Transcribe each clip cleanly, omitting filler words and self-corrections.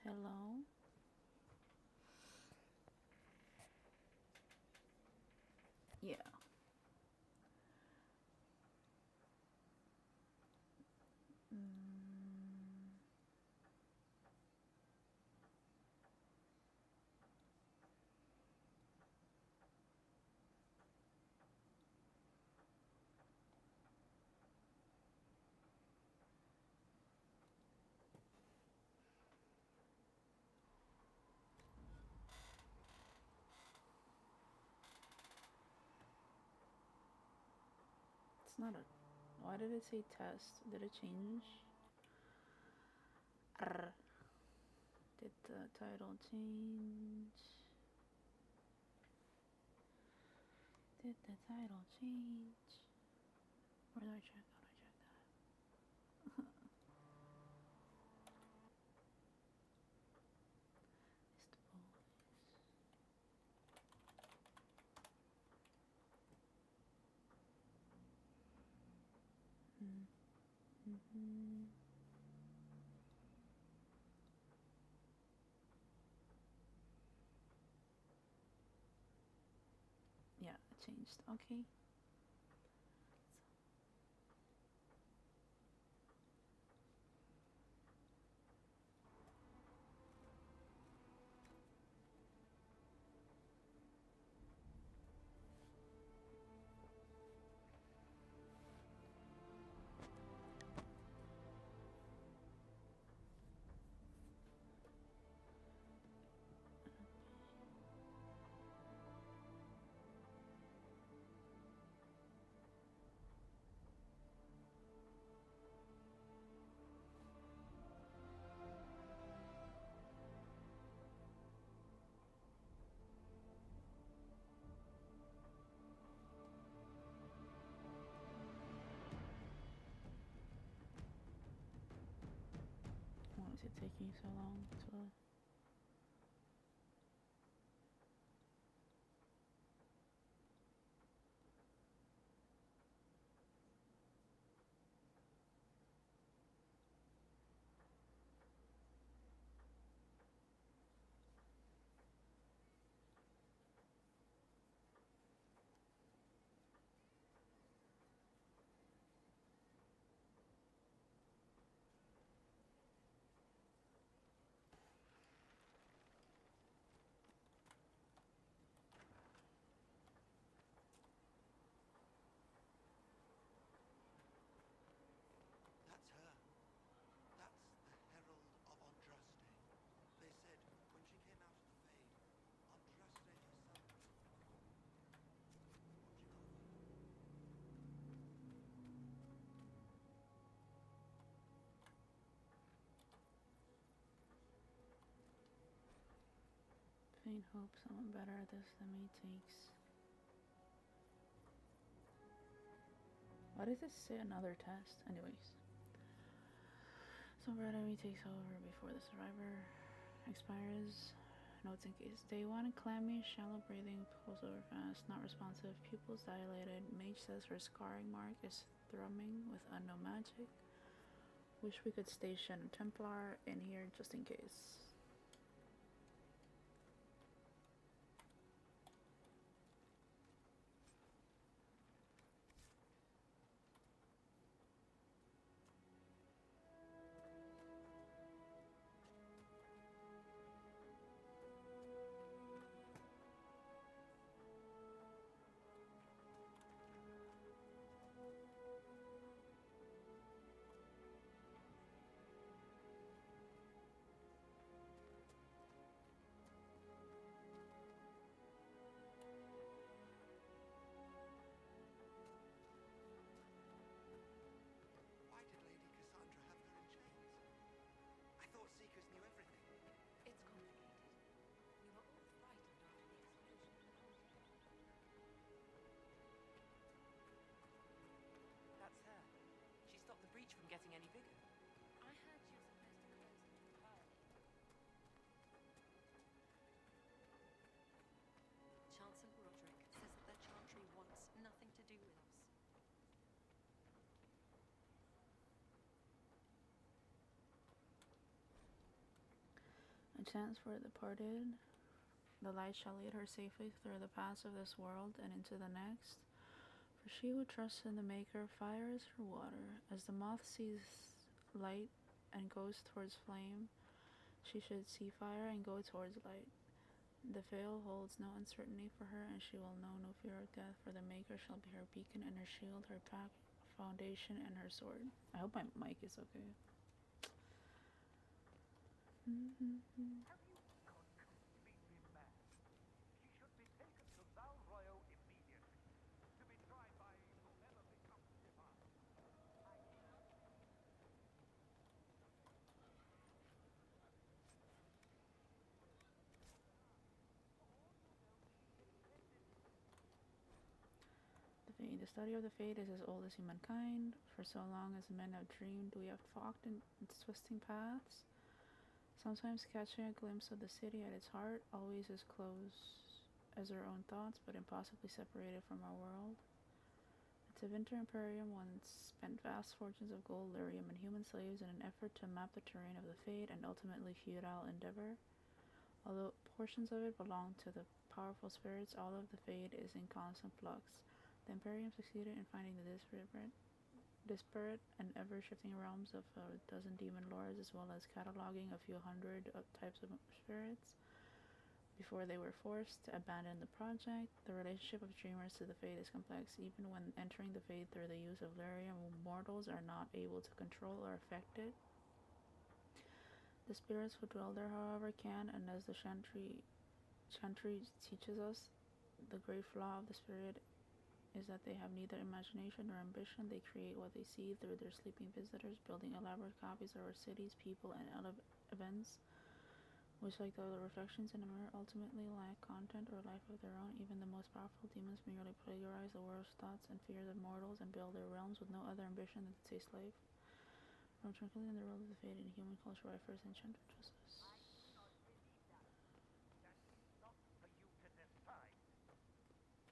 Hello? Yeah. Mm, it's not a. Why did it say test? Did it change? Arr. Did the title change? Did the title change? Where do I check? How do I check that? It's the boys. Mm-hmm. Yeah, it changed. Okay. Why is it taking so long to? That's her. That's the Herald of Andraste. They said when she came out of the Fade, Andraste herself was watching over her. Faint hope someone better at this than me takes. Why does this say another test? Anyways. Some enemy takes over before the survivor expires. Notes in case. Day 1, clammy, shallow breathing, pulse over fast, not responsive, pupils dilated. Mage says her scarring mark is thrumming with unknown magic. Wish we could station a Templar in here just in case. chants for the departed. The light shall lead her safely through the paths of this world and into the next. For she who trusts in the Maker, fire is her water. As the moth sees light and goes towards flame, she should see fire and go towards light. The veil holds no uncertainty for her, and she will know no fear of death, for the Maker shall be her beacon and her shield, her foundation, and her sword. I hope my mic is okay. Have you gone completely mad? She should be taken to Val Royal immediately, to be tried by whoever becomes divine. The Fate. The study of the Fate is as old as humankind. For so long as men have dreamed, we have walked in its twisting paths, sometimes catching a glimpse of the city at its heart, always as close as our own thoughts, but impossibly separated from our world. Its Avinter Imperium once spent vast fortunes of gold, lyrium, and human slaves in an effort to map the terrain of the Fate and ultimately futile endeavor. Although portions of it belong to the powerful spirits, all of the Fate is in constant flux. The Imperium succeeded in finding the disparate and ever-shifting realms of a dozen demon lords, as well as cataloging a few hundred types of spirits before they were forced to abandon the project. The relationship of dreamers to the Fate is complex. Even when entering the Fate through the use of lyrium, mortals are not able to control or affect it. The spirits who dwell there, however, can, and as the Chantry teaches us, the great flaw of the spirit is that they have neither imagination nor ambition. They create what they see through their sleeping visitors, building elaborate copies of our cities, people, and events, which, like the reflections in a mirror, ultimately lack content or life of their own. Even the most powerful demons merely plagiarize the world's thoughts and fears of mortals and build their realms with no other ambition than to taste life. From tranquility in the world of the Fate and human culture, I first enchanted justice. I do not believe that. That is not for you to decide.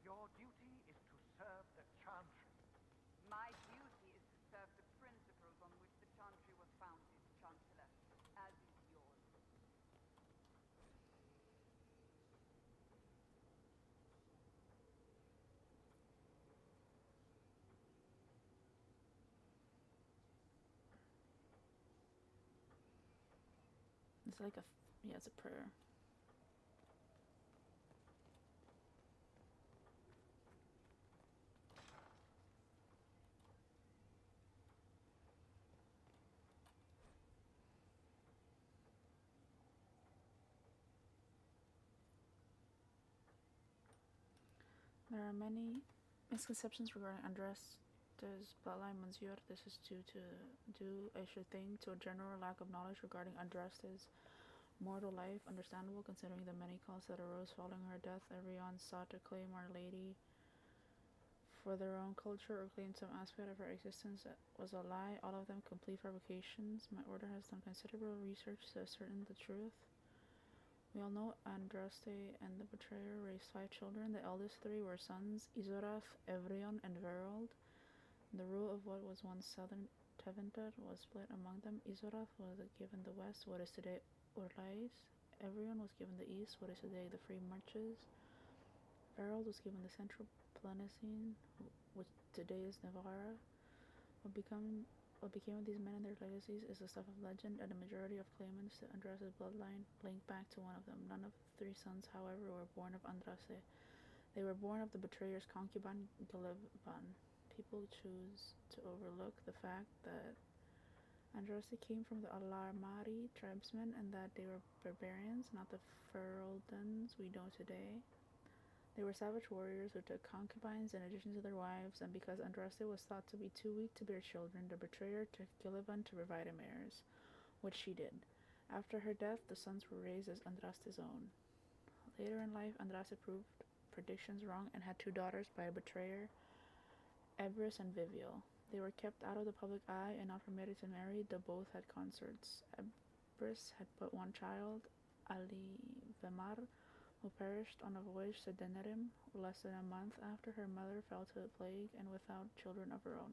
Your duty is to serve the Chantry. My duty is to serve the principles on which the Chantry was founded, Chancellor, as is yours. It's like it's a prayer. There are many misconceptions regarding Andres' bloodline, Monsieur. This is due, I should think, to a general lack of knowledge regarding Andres' mortal life. Understandable considering the many calls that arose following her death. Everyone sought to claim Our Lady for their own culture or claim some aspect of her existence that was a lie. All of them complete fabrications. My order has done considerable research to ascertain the truth. We all know Andraste and the betrayer raised 5 children. The eldest 3 were sons, Izorath, Evrion, and Verold. The rule of what was once southern Tevinter was split among them. Izorath was given the west, what is today Urlais. Evrion was given the east, what is today the Free Marches. Verold was given the central Planocene, which today is Navarra. What became of these men and their legacies is the stuff of legend, and the majority of claimants to Andraste's bloodline link back to one of them. None of the 3 sons, however, were born of Andraste. They were born of the betrayer's concubine, Galiban. People choose to overlook the fact that Andraste came from the Alarmari tribesmen and that they were barbarians, not the Feraldans we know today. They were savage warriors who took concubines in addition to their wives, and because Andraste was thought to be too weak to bear children, the betrayer took Gillivan to provide him heirs, which she did. After her death, the sons were raised as Andraste's own. Later in life, Andraste proved predictions wrong and had 2 daughters by a betrayer, Ebris and Vivial. They were kept out of the public eye and not permitted to marry, though both had consorts. Ebris had but 1 child, Alivemar, who perished on a voyage to Denerim less than a month after her mother fell to the plague and without children of her own.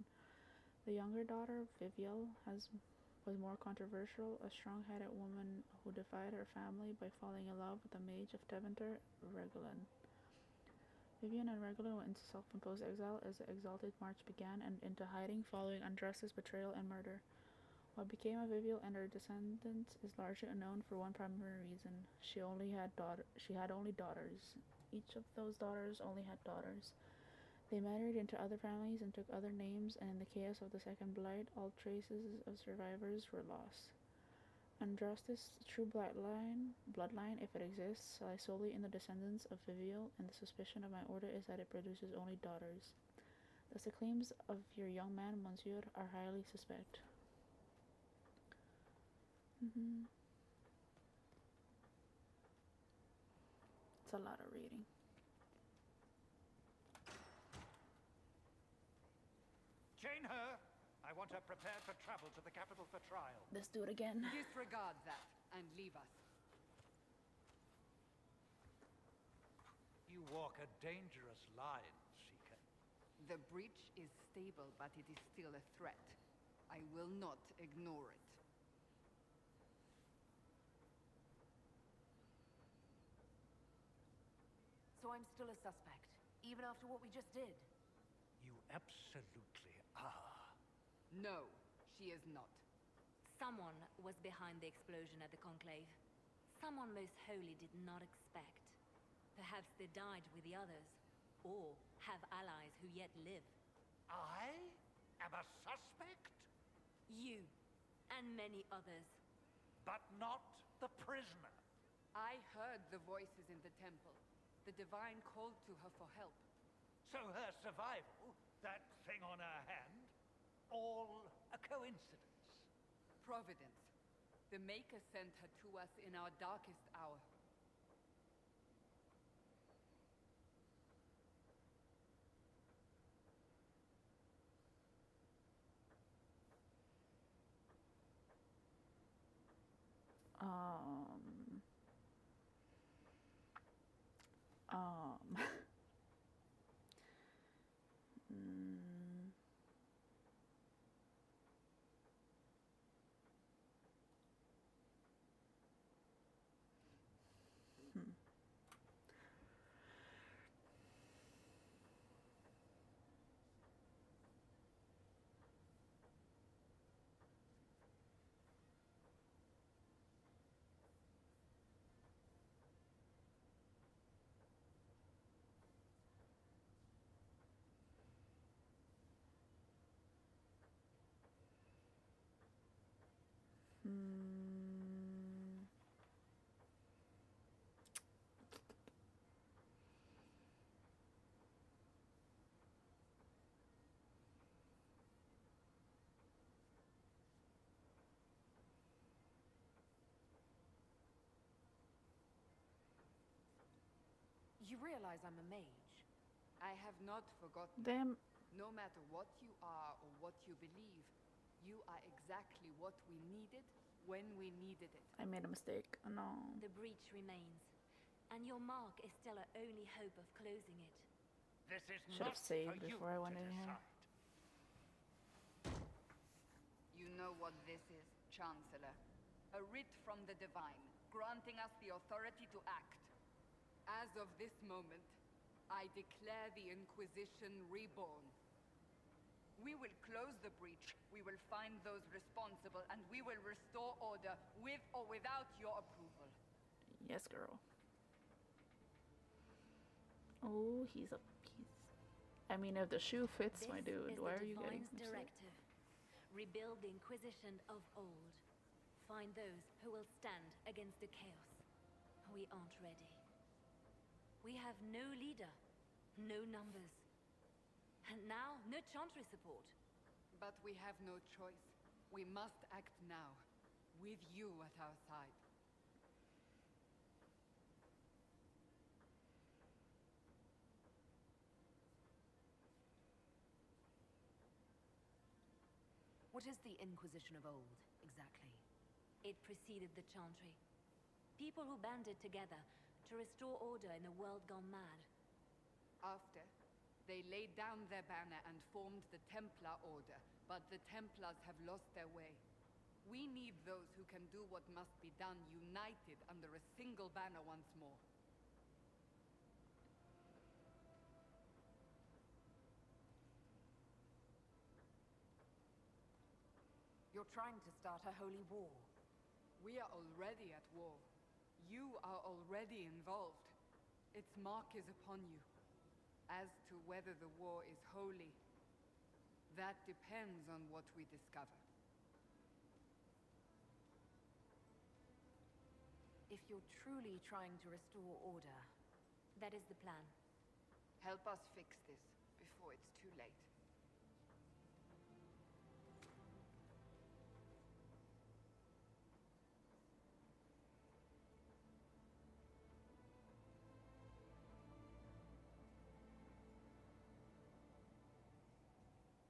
The younger daughter, Vivial, has was more controversial, a strong-headed woman who defied her family by falling in love with the mage of Tevinter, Regulin. Vivian and Regula went into self-imposed exile as the Exalted March began and into hiding following Andras's betrayal and murder. What became of Vivian and her descendants is largely unknown for one primary reason. She had only daughters. Each of those daughters only had daughters. They married into other families and took other names, and in the chaos of the Second Blight, all traces of survivors were lost. Andras's true bloodline, if it exists, lies solely in the descendants of Vivial, and the suspicion of my order is that it produces only daughters. Thus the claims of your young man, Monsieur, are highly suspect. It's a lot of reading. Chain her! I want her prepared for travel to the capital for trial. Let's do it again. Disregard that and leave us. You walk a dangerous line, Seeker. The breach is stable, but it is still a threat. I will not ignore it. So I'm still a suspect, even after what we just did? You absolutely are. No, she is not. Someone was behind the explosion at the Conclave. Someone most holy did not expect. Perhaps they died with the others, or have allies who yet live. I am a suspect? You, and many others. But not the prisoner. I heard the voices in the temple. The Divine called to her for help. So her survival, that thing on her hand, all a coincidence. Providence. The Maker sent her to us in our darkest hour. mm, hmm. Hmm. You realize I'm a mage? I have not forgotten. Damn. No matter what you are or what you believe, you are exactly what we needed when we needed it. I made a mistake. Oh, no. The breach remains, and your mark is still our only hope of closing it. This is Should not have saved for you before I went to in here. decide. You know what this is, Chancellor. A writ from the Divine, granting us the authority to act. As of this moment, I declare the Inquisition reborn. We will close the breach, we will find those responsible, and we will restore order with or without your approval. Yes, girl. Oh, I mean, if the shoe fits, my dude, why are you getting Divine's directive. Rebuild the Inquisition of old. Find those who will stand against the chaos. We aren't ready. We have no leader, no numbers. And now, no Chantry support. But we have no choice. We must act now, with you at our side. What is the Inquisition of old, exactly? It preceded the Chantry. People who banded together to restore order in a world gone mad. After, they laid down their banner and formed the Templar Order, but the Templars have lost their way. We need those who can do what must be done, united under a single banner once more. You're trying to start a holy war. We are already at war. You are already involved. Its mark is upon you. As to whether the war is holy, that depends on what we discover. If you're truly trying to restore order, That is the plan. Help us fix this before it's too late.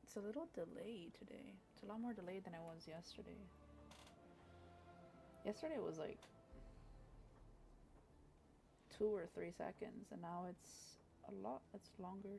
It's a little delayed today. It's a lot more delayed than it was yesterday. Yesterday it was like 2 or 3 seconds, and now it's it's longer.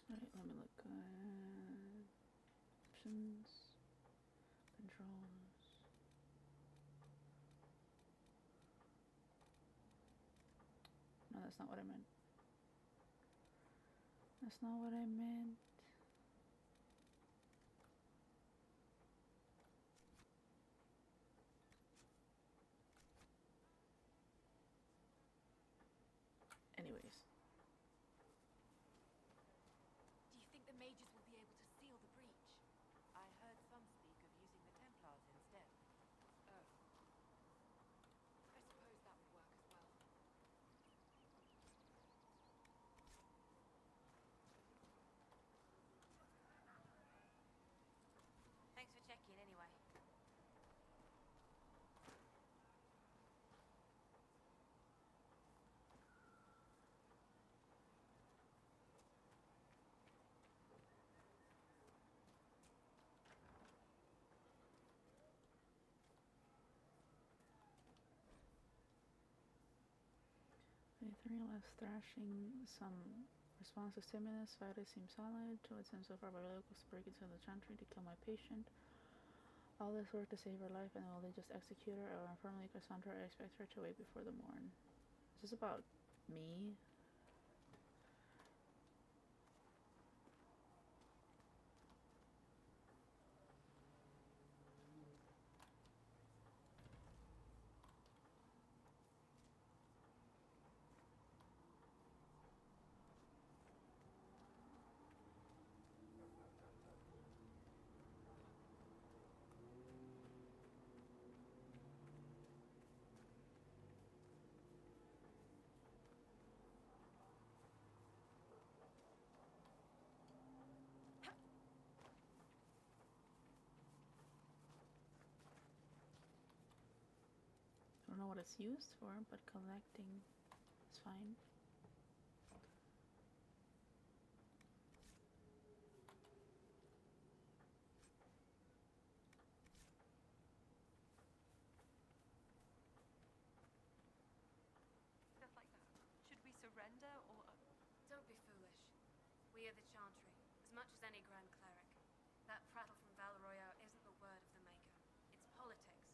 Alright, let me look. Options, controls. No, that's not what I meant. That's not what I meant. Anyways. do you think the mages will be able to seal the breach? I heard some speak of using the Templars instead. Oh. I suppose that would work as well. Thanks for checking anyway. A 3 less thrashing, some response to stimulus. Vitals seem solid. Towards him so far by locals to break into the chantry to kill my patient. All this work to save her life, and will they just execute her? Or informally Cassandra, I expect her to wait before the morn. Is this about me? it's used for, but collecting is fine. Stuff like that. Should we surrender or... Don't be foolish. We are the Chantry, as much as any Grand Cleric. That prattle from Val Royale isn't the word of the Maker. It's politics.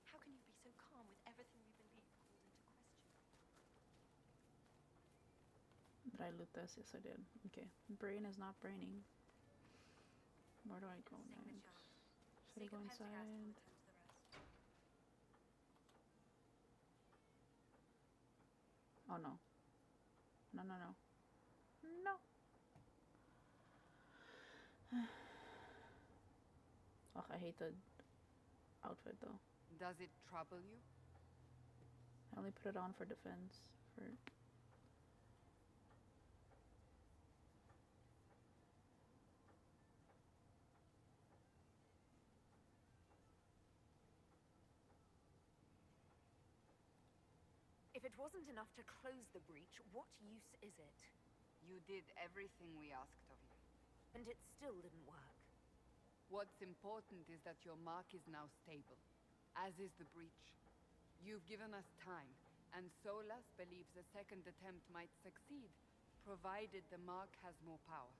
How can you be so calm with everything we believe called into question? Did I loot this? Yes, I did. Okay. Brain is not braining. Where do I go next? Should I Seek go a pentacast will inside? attend to the rest. Oh no. No, no, no. No. Ugh, I hate the outfit though. Does it trouble you? I only put it on for defense. For If it wasn't enough to close the breach, what use is it? You did everything we asked of you. And it still didn't work. What's important is that your mark is now stable, as is the breach. You've given us time, and Solas believes a second attempt might succeed, provided the mark has more power.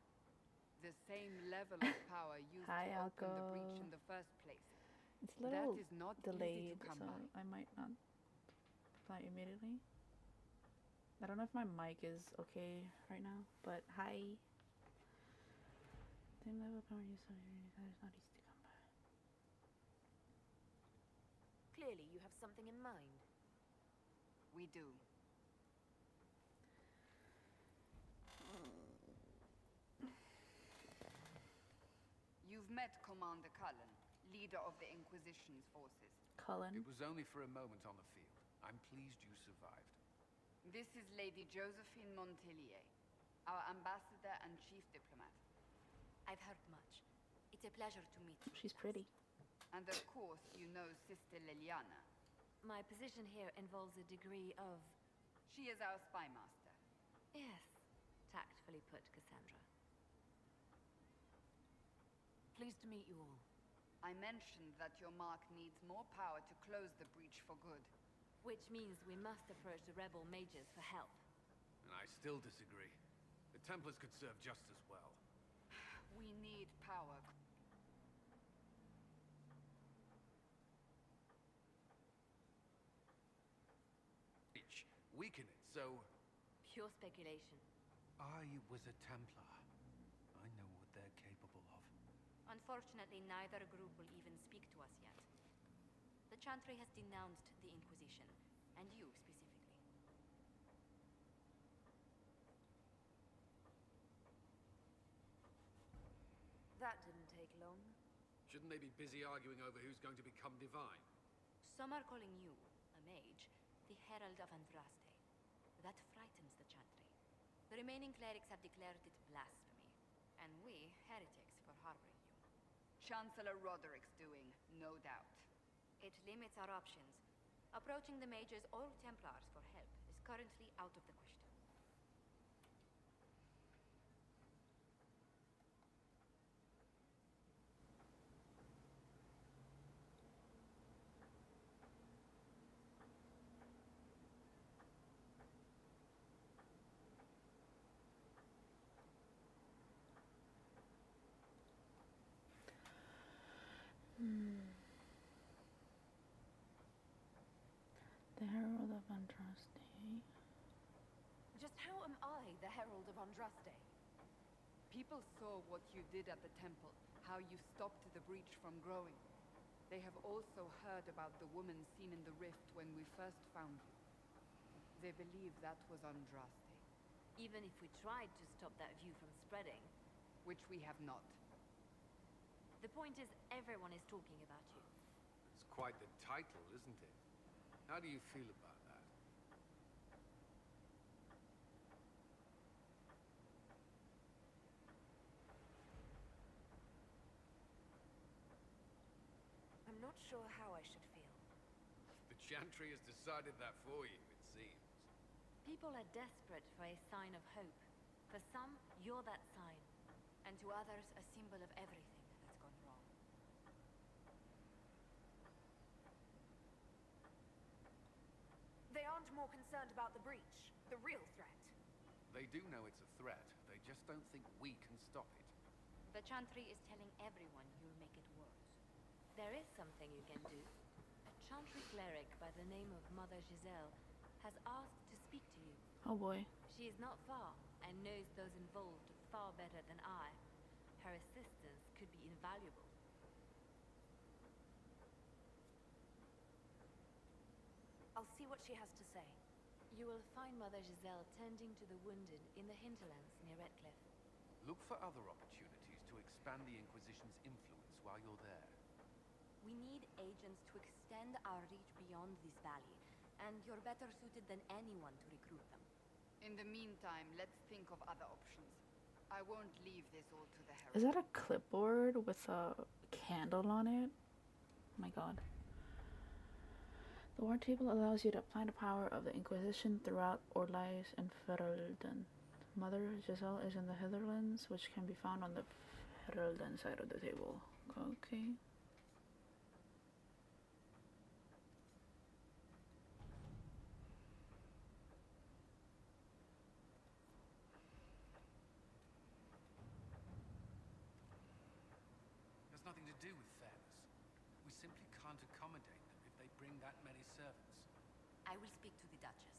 The same level of power used Hi, to open the breach Alco. in the first place. it's a little That is not delayed, easy to come so by. I might not reply immediately. I don't know if my mic is okay right now, but hi. Same level of power used that is not easy to come by. Clearly, you have something in mind. We do. You've met Commander Cullen, leader of the Inquisition's forces. Cullen. It was only for a moment on the field. I'm pleased you survived. This is Lady Josephine Montelier, our ambassador and chief diplomat. I've heard much. It's a pleasure to meet you. She's pretty. And of course, you know Sister Liliana. My position here involves a degree of... She is our spy master. Yes, tactfully put, Cassandra. Pleased to meet you all. I mentioned that your mark needs more power to close the breach for good. Which means we must approach the rebel mages for help. And I still disagree. The Templars could serve just as well. We need power. Weaken it, so... Pure speculation. I was a Templar. I know what they're capable of. Unfortunately, neither group will even speak to us yet. The Chantry has denounced the Inquisition, and you specifically. That didn't take long. Shouldn't they be busy arguing over who's going to become divine? Some are calling you, a mage, the Herald of Andraste. That frightens the Chantry. The remaining clerics have declared it blasphemy, and we, heretics, for harboring you. Chancellor Roderick's doing, no doubt. It limits our options. Approaching the mages or Templars for help is currently out of the question. The Herald of Andraste. Just how am I the Herald of Andraste? People saw what you did at the temple, how you stopped the breach from growing. They have also heard about the woman seen in the rift when we first found you. They believe that was Andraste. Even if we tried to stop that view from spreading, Which we have not. the point is everyone is talking about you. It's quite the title, isn't it? How do you feel about that? I'm not sure how I should feel. The Chantry has decided that for you, it seems. People are desperate for a sign of hope. For some, you're that sign. And to others, a symbol of everything that's gone wrong. They aren't more concerned about the breach, the real threat. They do know it's a threat. They just don't think we can stop it. The Chantry is telling everyone you'll make it worse. There is something you can do. A Chantry cleric by the name of Mother Giselle has asked to speak to you. Oh boy. She is not far and knows those involved far better than I. Her assistance could be invaluable. I'll see what she has to say. You will find Mother Giselle tending to the wounded in the hinterlands near Redcliffe. Look for other opportunities to expand the Inquisition's influence while you're there. We need agents to extend our reach beyond this valley, and you're better suited than anyone to recruit them. In the meantime, let's think of other options. I won't leave this all to the Herald. Is that a clipboard with a candle on it? Oh my god. The war table allows you to apply the power of the Inquisition throughout Orlais and Ferelden. Mother Giselle is in the Hitherlands, which can be found on the Ferelden side of the table. Okay. It has nothing to do with fairness. We simply can't accommodate them if they bring that many servants. I will speak to the Duchess.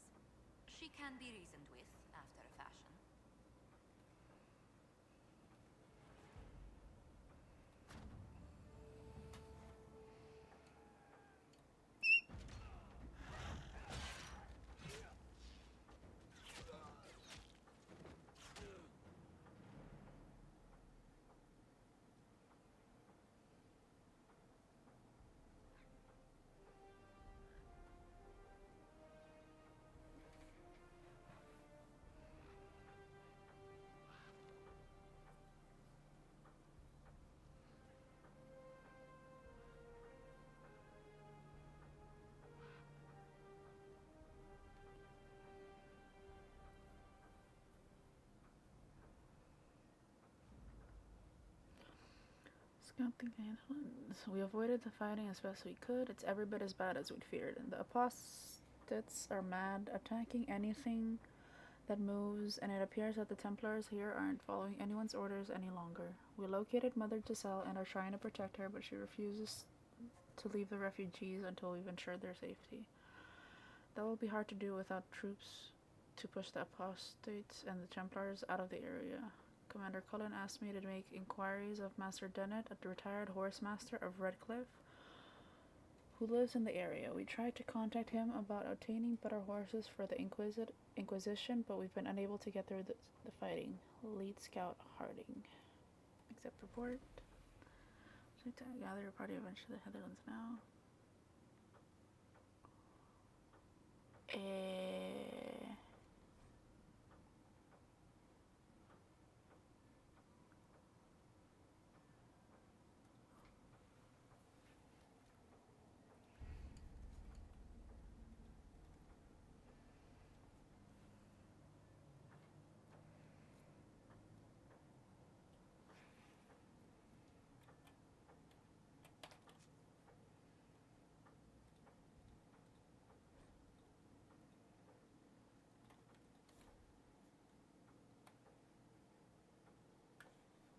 She can be reasoned with, after a fashion. Don't think I handled it. So we avoided the fighting as best we could. It's every bit as bad as we'd feared. And the apostates are mad, attacking anything that moves, and it appears that the Templars here aren't following anyone's orders any longer. We located Mother Giselle and are trying to protect her, but she refuses to leave the refugees until we've ensured their safety. That will be hard to do without troops to push the apostates and the Templars out of the area. Commander Cullen asked me to make inquiries of Master Dennett, a retired horse master of Redcliffe, who lives in the area. We tried to contact him about obtaining better horses for the Inquisition, but we've been unable to get through the fighting. Lead Scout Harding. Accept report. So to gather a party eventually the Heatherlands now.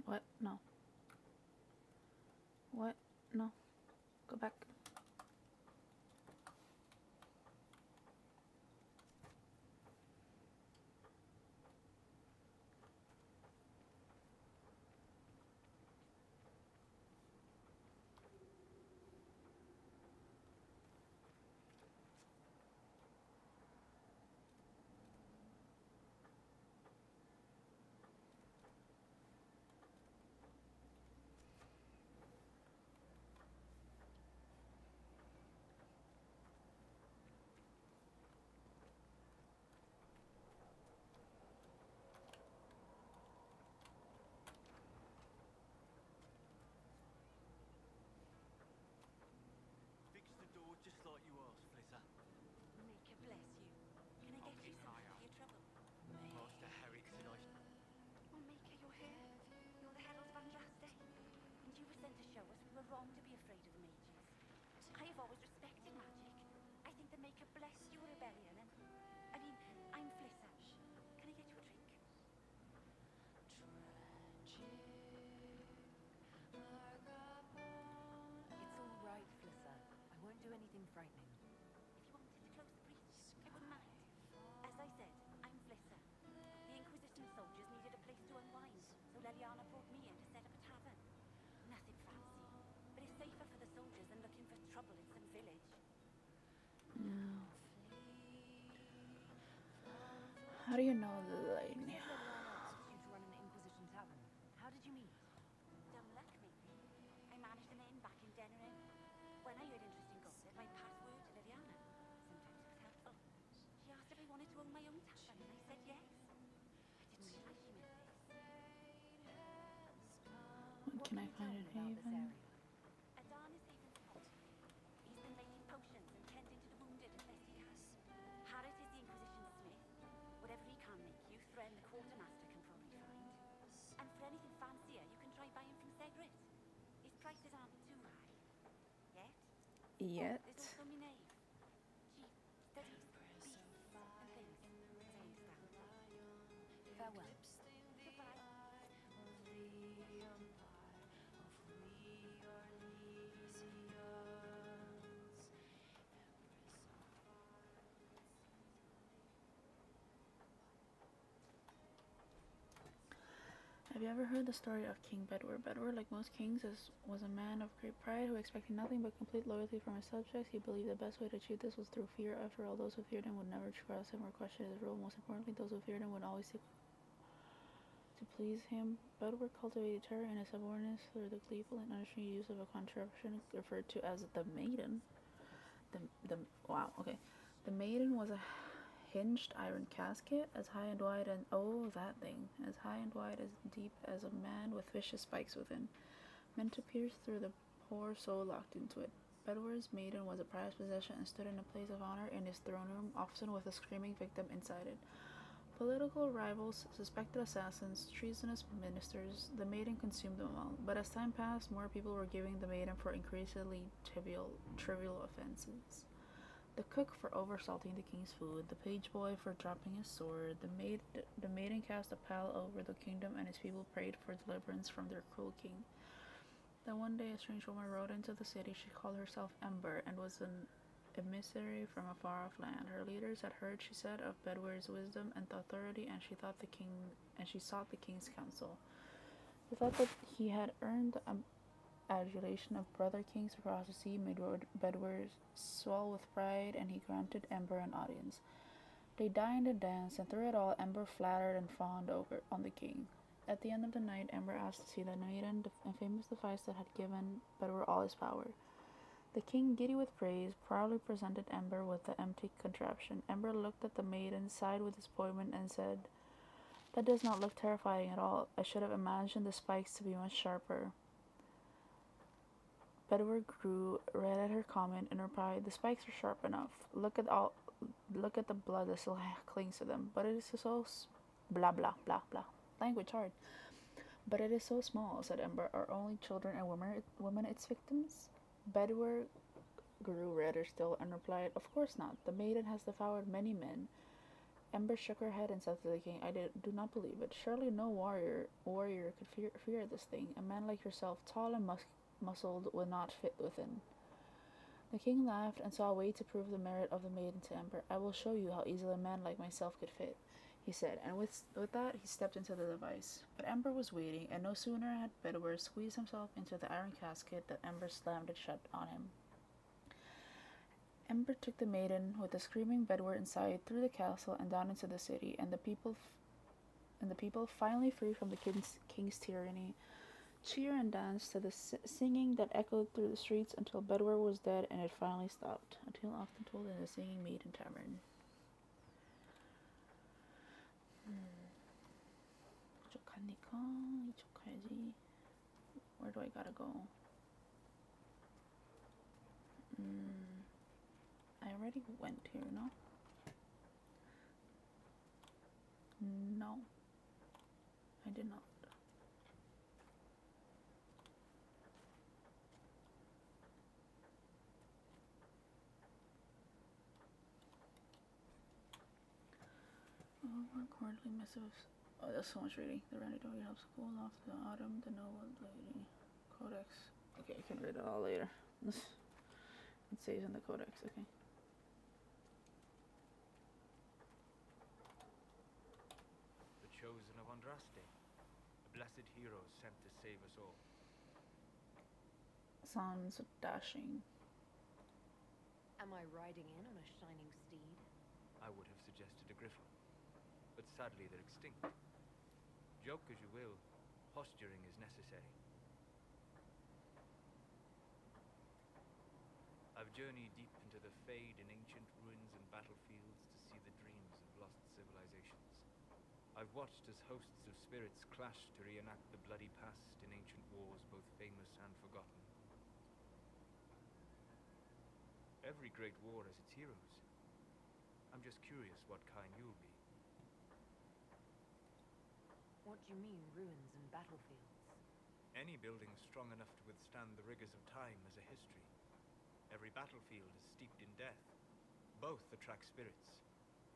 What? No. What? No. Go back. Fix the door just like you asked, Flitter. Maker bless you. Can I get you something for your trouble? Master Herrick said I should... Oh, Maker, you're here. You're the Herald Van Draste. And you were sent to show us we were wrong to be afraid of the mages. I have always respected magic. I think the Maker blessed your rebellion and... I'm Flissa. Can I get you a drink? It's all right, Flissa. I won't do anything frightening. If you wanted to close the breach, I wouldn't mind. As I said, I'm Flissa. The Inquisition soldiers needed a place to unwind, so Leliana brought me in to set up a tavern. Nothing fancy, but it's safer for the soldiers than looking for trouble in some village. No. How do you know the line? Leliana asked you to run an Inquisition tavern. How did you meet? Dumb luck, maybe. I managed an inn back in Dennerin. When I heard interesting gossip, I passed word to Leliana. Sometimes it was helpful. She asked if I wanted to own my own tavern, and I said yes. I didn't realize she meant this. What can I find in Haven? Adan is Haven's head. He's been making potions and tending to the wounded as best he can. Harris is the Inquisition smith. Whatever he can make you, Thren the quartermaster can probably find. And for anything fancier, you can try buying from Segret. His prices aren't too high. Yet? Yet. There's also my knave. She studies beasts and things, as I understand. Farewell. Goodbye. Have you ever heard the story of King Bedwyr? Bedwyr, like most kings, was a man of great pride who expected nothing but complete loyalty from his subjects. He believed the best way to achieve this was through fear. After all, those who feared him would never cross him or question his rule. Most importantly, those who feared him would always seek to please him. Bedwyr cultivated terror in his subordinates through the gleeful and unrestrained use of a contraption referred to as the Maiden. The Maiden was a hinged iron casket as high and wide and as high and wide as deep as a man with vicious spikes within, meant to pierce through the poor soul locked into it. Bedwyr's maiden was a prized possession and stood in a place of honor in his throne room, often with a screaming victim inside it. Political rivals, suspected assassins, treasonous ministers, the maiden consumed them all. But as time passed, more people were giving the maiden for increasingly trivial offenses. The cook for oversalting the king's food, the page boy for dropping his sword, the maiden cast a pall over the kingdom, and his people prayed for deliverance from their cruel king. Then one day a strange woman rode into the city. She called herself Ember and was an emissary from a far-off land. Her leaders had heard, she said, of Bedwyr's wisdom and authority, and she sought the king's counsel. She thought that he had earned the adulation of brother kings across the sea, made Bedwyr swell with pride, and he granted Ember an audience. They dined and danced, and through it all, Ember flattered and fawned over on the king. At the end of the night, Ember asked to see the maiden, and famous device that had given Bedwyr all his power. The king, giddy with praise, proudly presented Ember with the empty contraption. Ember looked at the maiden, sighed with disappointment, and said, "That does not look terrifying at all. I should have imagined the spikes to be much sharper." Bedwyr grew red at her comment and replied, "The spikes are sharp enough. Look at the blood that still clings to them. But it is so blah blah blah blah. Language hard. But it is so small," said Ember. "Are only children and women its victims?" Bedwyr grew redder still and replied, "Of course not. The maiden has devoured many men." Ember shook her head and said to the king, "I do not believe it. Surely no warrior could fear this thing. A man like yourself, tall and muscled, would not fit within." The king laughed and saw a way to prove the merit of the maiden to Ember. "I will show you how easily a man like myself could fit," he said, and with that he stepped into the device. But Ember was waiting, and no sooner had Bedwyr squeezed himself into the iron casket than Ember slammed it shut on him. Ember took the maiden with the screaming Bedwyr inside, through the castle and down into the city, and the people, finally free from the king's tyranny, cheer and dance to the singing that echoed through the streets until Bedwyr was dead, and it finally stopped. A tale often told in the Singing Maiden Tavern. Where do I gotta go? I already went here, no? No. I did not. Quarterly missives. Oh, that's so much reading. The Randodory helps cool off the autumn. The Noble Lady. Codex. Okay, I can read it all later. It says in the Codex, okay. The chosen of Andraste, a blessed hero sent to save us all. Sounds dashing. Am I riding in on a shining steed? I would have suggested a griffin, but sadly they're extinct. Joke as you will, posturing is necessary. I've journeyed deep into the Fade in ancient ruins and battlefields to see the dreams of lost civilizations. I've watched as hosts of spirits clash to reenact the bloody past in ancient wars both famous and forgotten. Every great war has its heroes. I'm just curious what kind you'll be. What do you mean, ruins and battlefields? Any building strong enough to withstand the rigors of time has a history. Every battlefield is steeped in death. Both attract spirits.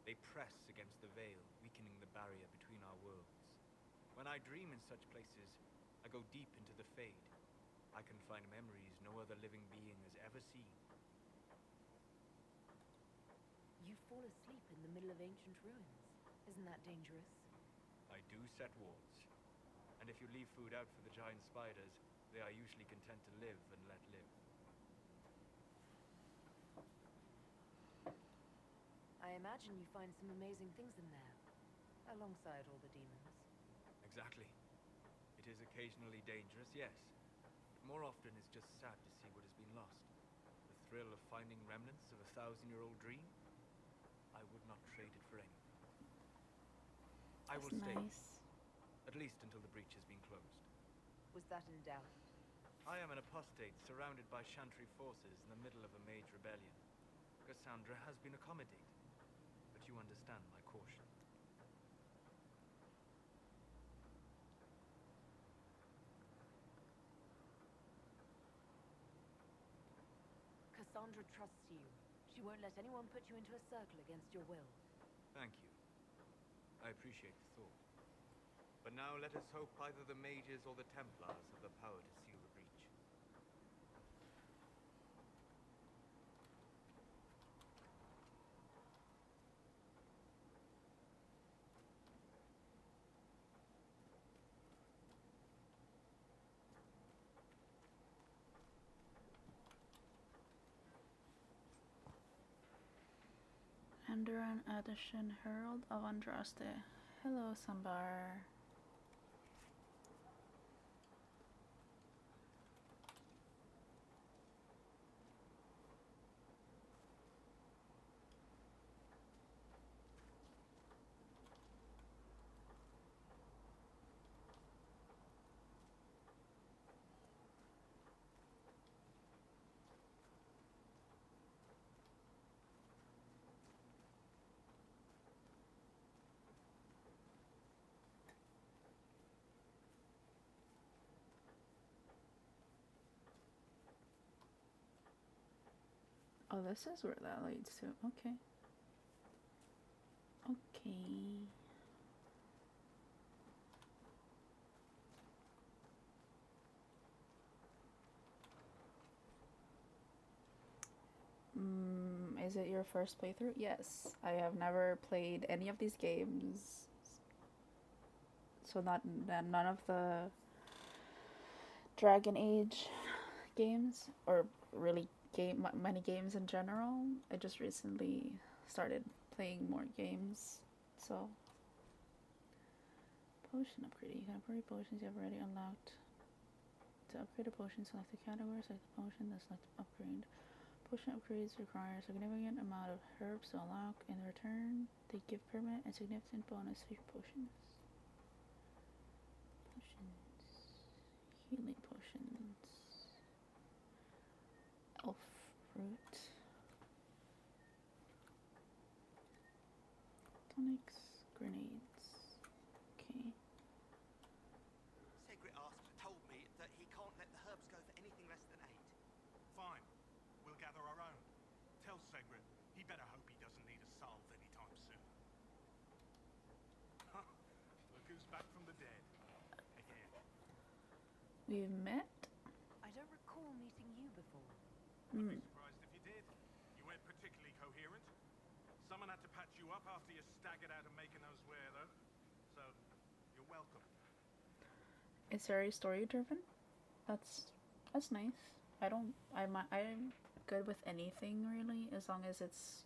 They press against the veil, weakening the barrier between our worlds. When I dream in such places, I go deep into the Fade. I can find memories no other living being has ever seen. You fall asleep in the middle of ancient ruins. Isn't that dangerous? I do set walls. And if you leave food out for the giant spiders, they are usually content to live and let live. I imagine you find some amazing things in there, alongside all the demons. Exactly. It is occasionally dangerous, yes. But more often it's just sad to see what has been lost. The thrill of finding remnants of a 1,000-year-old dream? I would not trade it for anything. I will stay, at least until the breach has been closed. Was that in doubt? I am an apostate surrounded by Chantry forces in the middle of a mage rebellion. Cassandra has been accommodated, but you understand my caution. Cassandra trusts you. She won't let anyone put you into a circle against your will. Thank you. I appreciate the thought. But now let us hope either the mages or the Templars have the power to seal the breach. Andoran Addition, Herald of Andraste. Hello, Sambar. Oh, this is where that leads to. Okay. Okay. Is it your first playthrough? Yes. I have never played any of these games. So none of the Dragon Age games, or really many games in general. I just recently started playing more games, so potion upgrade. You can upgrade potions you have already unlocked. To upgrade a potion, select the category, select the potion, then select upgrade. Potion upgrades require a significant amount of herbs to unlock. In return, they give permanent and significant bonus to your potions. Healing potions. Elf fruit. Tonics. Grenades. Okay. Segret told me that he can't let the herbs go for anything less than 8. Fine. We'll gather our own. Tell Segret he better hope he doesn't need a salve anytime soon. Look who's back from the dead. Again. We've met. I don't recall meeting you before. I'd be surprised if you did. You weren't particularly coherent. Someone had to patch you up after you staggered out of making those wear, though. So, you're welcome. It's very story driven. That's nice. I'm good with anything really, as long as it's,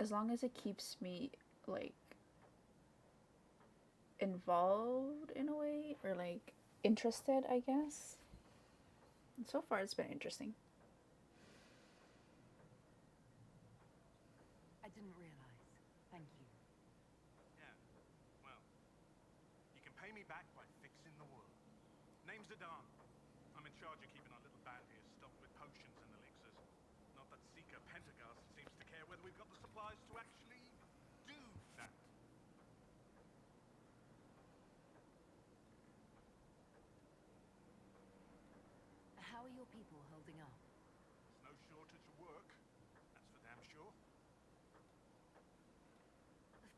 as long as it keeps me like involved in a way, or like interested, I guess. And so far it's been interesting. I didn't realize. Thank you. Yeah. Well, you can pay me back by fixing the world. Name's Adan. I'm in charge of keeping our little band here stocked with potions and elixirs. Not that Seeker Pentagast seems to care whether we've got the supplies to actually do that. How are your people holding up? There's no shortage of work. That's for damn sure.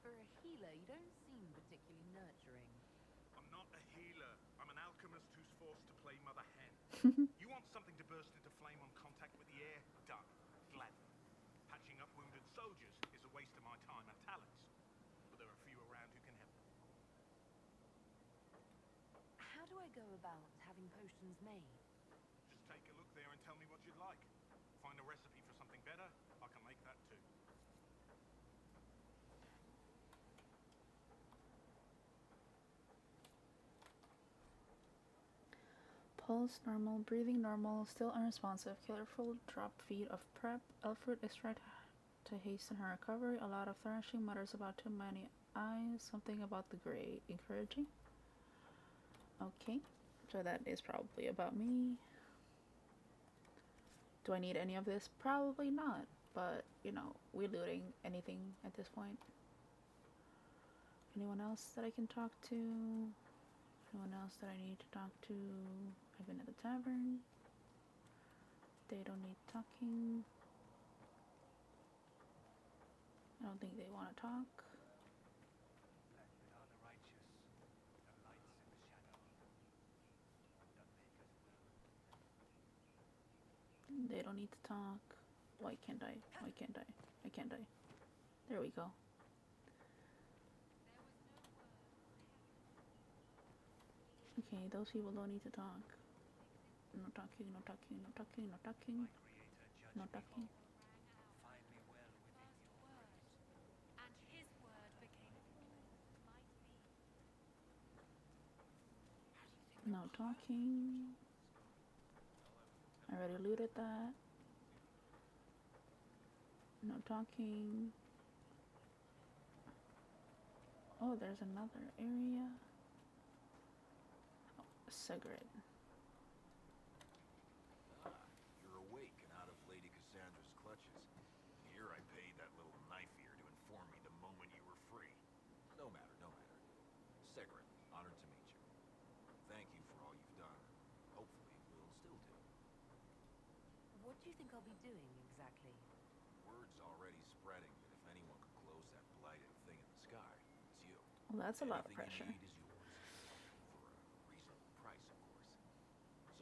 For a healer, you don't seem particularly nurturing. I'm not a healer. I'm an alchemist who's forced to play mother hen. You want something to burst into flame on contact with the air? Done. Gladly. Patching up wounded soldiers is a waste of my time and talents. But there are few around who can help. How do I go about having potions made? Just take a look there and tell me what you'd like. Find a recipe for something better, I can make that too. Pulse normal, breathing normal, still unresponsive, colorful drop feed of prep, elfroot extract to hasten her recovery, a lot of thrashing, mutters about too many eyes, something about the gray, encouraging. Okay, so that is probably about me. Do I need any of this? Probably not, but we looting anything at this point. Anyone else that I can talk to? Anyone else that I need to talk to? I've been at the tavern. They don't need talking. I don't think they want to talk. Blessed are the righteous, the lights in the shadow. They don't need to talk. Why can't I? Why can't I? I can't I? There we go. Okay, those people don't need to talk. No talking, no talking, no talking, no talking, no talking. Find me well within your Word, and his word became flesh. Might be. No talking. I already looted that. No talking. Oh, there's another area. Oh, a cigarette. Ah, you're awake and out of Lady Cassandra's clutches. Here I paid that little knife ear to inform me the moment you were free. No matter, no matter. Segret, honored to meet you. Thank you for all you've done. Hopefully, we'll still do. What do you think I'll be doing exactly? Word's already spreading that if anyone could close that blighted thing in the sky, it's you. Well, that's a lot of Anything pressure. you need is yours. For a reasonable price, of course.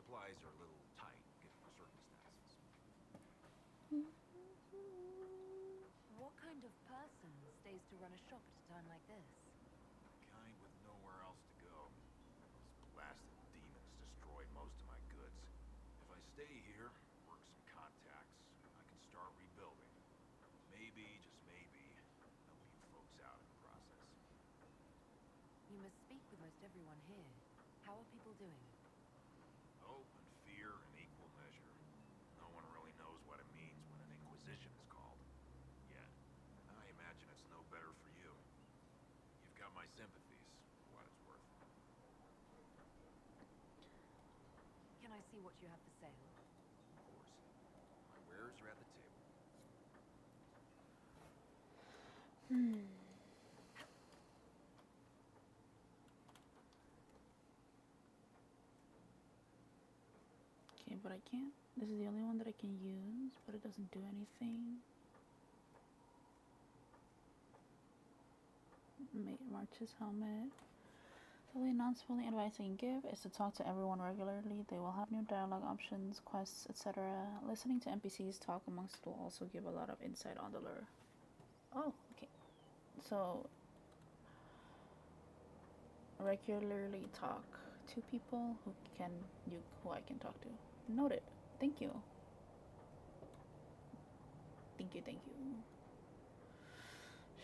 Supplies are a little tight, given the circumstances. What kind of person stays to run a shop at a time like this? Kind with nowhere else to go. Those blasted demons destroy most of my goods. If I stay here, work some contacts, I can start rebuilding. Maybe, just maybe, help you folks out in the process. You must speak with most everyone here. How are people doing? Hope and fear in equal measure. No one really knows what it means when an Inquisition is called. Yet. I imagine it's no better for you. You've got my sympathies, for what it's worth. Can I see what you have for sale? Of course. My wares are at the table. Okay, but I can't. This is the only one that I can use, but it doesn't do anything. March's helmet. The only non-spoiling advice I can give is to talk to everyone regularly. They will have new dialogue options, quests, etc. Listening to NPCs talk amongst will also give a lot of insight on the lore. Oh, okay. So, regularly talk to people who I can talk to. Noted. Thank you. Thank you.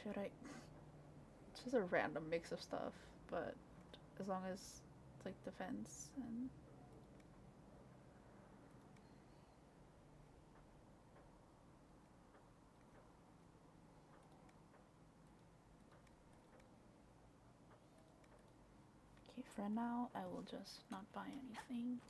Should I? It's just a random mix of stuff, but as long as it's like defense and okay, for now I will just not buy anything.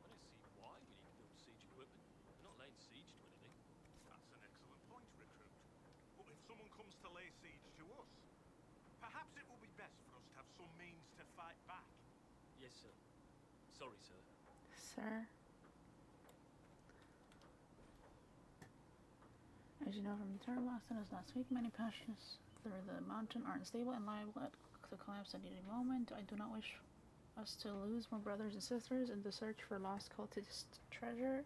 I don't see why we need to build siege equipment. We're not laying siege to anything. That's an excellent point, Recruit. But if someone comes to lay siege to us, perhaps it will be best for us to have some means to fight back. Yes, sir. Sorry, sir. Sir. As you know from the terrible accident last week, many passages through the mountain are unstable and liable to collapse at any moment. I do not wish us to lose more brothers and sisters in the search for lost cultist treasure.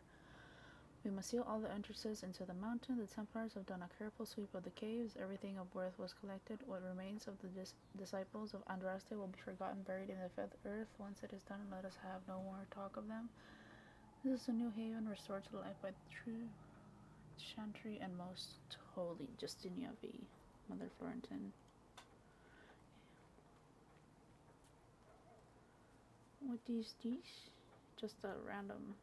We must seal all the entrances into the mountain. The Templars have done a careful sweep of the caves. Everything of worth was collected. What remains of the disciples of Andraste will be forgotten, buried in the fifth earth. Once it is done, let us have no more talk of them. This is a new haven restored to life by the true Chantry and most holy Justinia V. Mother Florentin. What these? Just a random.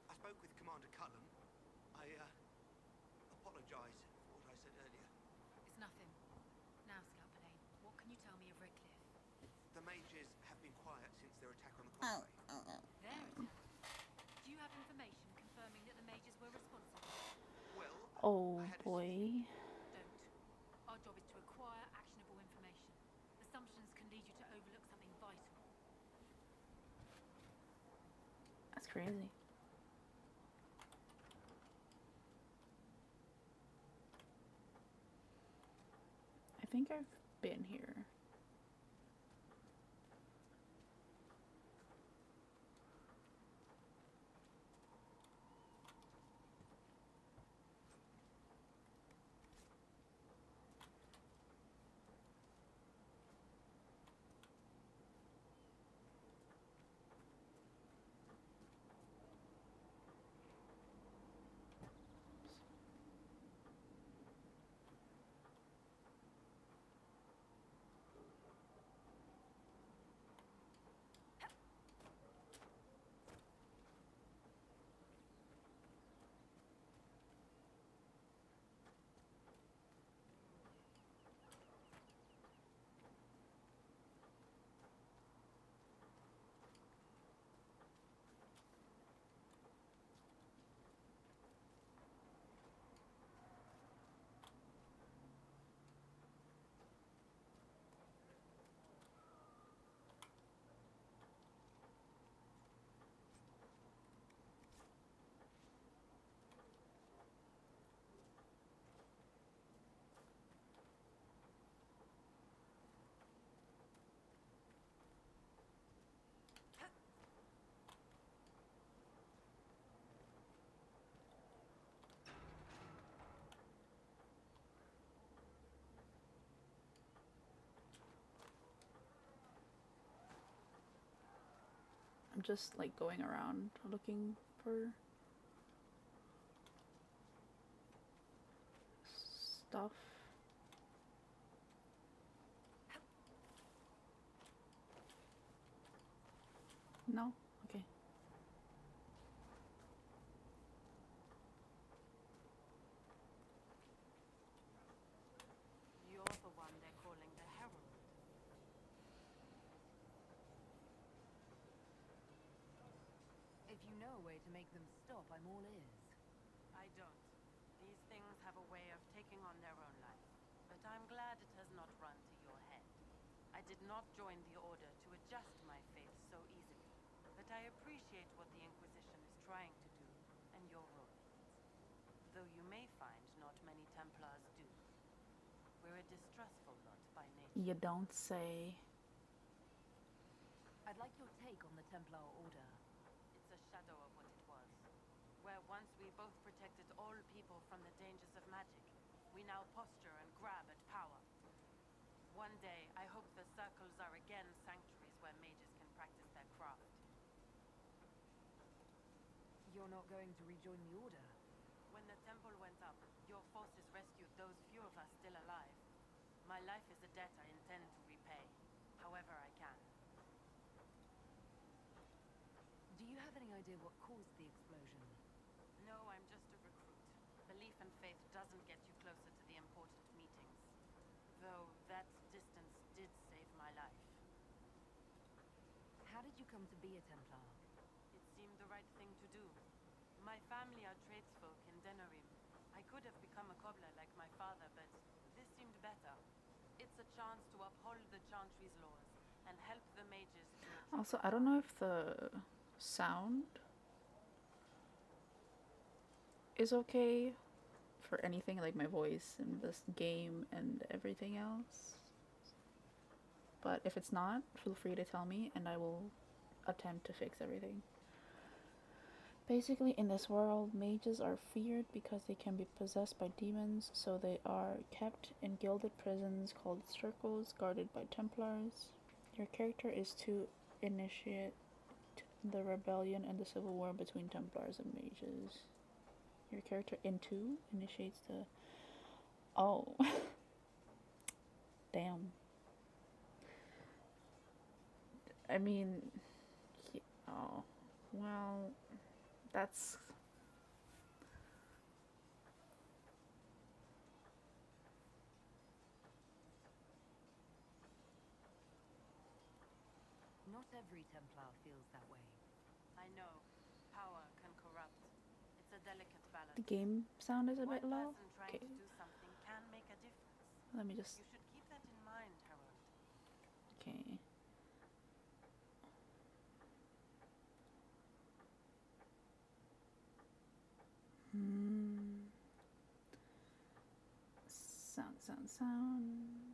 I spoke with Commander Cullen. I apologize for what I said earlier. It's nothing. Now, Scalpelane, what can you tell me of Redcliffe? The mages have been quiet since their attack on the Oh, convoy. Their attack? Do you have information confirming that the mages were responsible? Well, Oh I had a boy. Don't. Our job is to acquire actionable information. Assumptions can lead you to overlook something vital. That's crazy. I think I've been here. I'm just like going around looking for stuff. No? Okay. You're the one they're calling the Herald. If you know a way to make them stop, I'm all ears. I don't. These things have a way of taking on their own life. But I'm glad it has not run to your head. I did not join the Order to adjust my faith so easily. But I appreciate what the Inquisition is trying to do, and your role. Though you may find not many Templars do. We're a distrustful lot by nature. You don't say. I'd like your take on the Templar Order. It's a shadow of what it was. Where once we both protected all people from the dangers of magic, we now posture and grab at power. One day, I hope the circles are again sanctuaries where mages can practice their craft. You're not going to rejoin the Order? When the temple went up, your forces rescued those few of us still alive. My life is a debt I intend to repay, however I can. Do you have any idea what caused the explosion? No, I'm just a recruit. Belief and faith doesn't get you closer to the important meetings. Though that distance did save my life. How did you come to be a Templar? It seemed the right thing to do. My family are tradesfolk in Denerim. I could have become a cobbler like my father, but this seemed better. It's a chance to uphold the Chantry's laws and help the mages to achieve Also, a I don't know goal. if the sound is okay for anything like my voice in this game and everything else. But if it's not, feel free to tell me and I will attempt to fix everything. Basically, in this world, mages are feared because they can be possessed by demons, so they are kept in gilded prisons called circles, guarded by Templars. Your character is to initiate the rebellion and the civil war between Templars and mages. Your character into initiates the... Oh. Damn. I mean... Oh. Well... That's... Not every Templar feels that way. I know. Power can corrupt. It's a delicate balance. The game sound is a One bit low. person trying Okay. to do something can make a difference. Let me just... You should keep that in mind, Harold. Okay. Sound.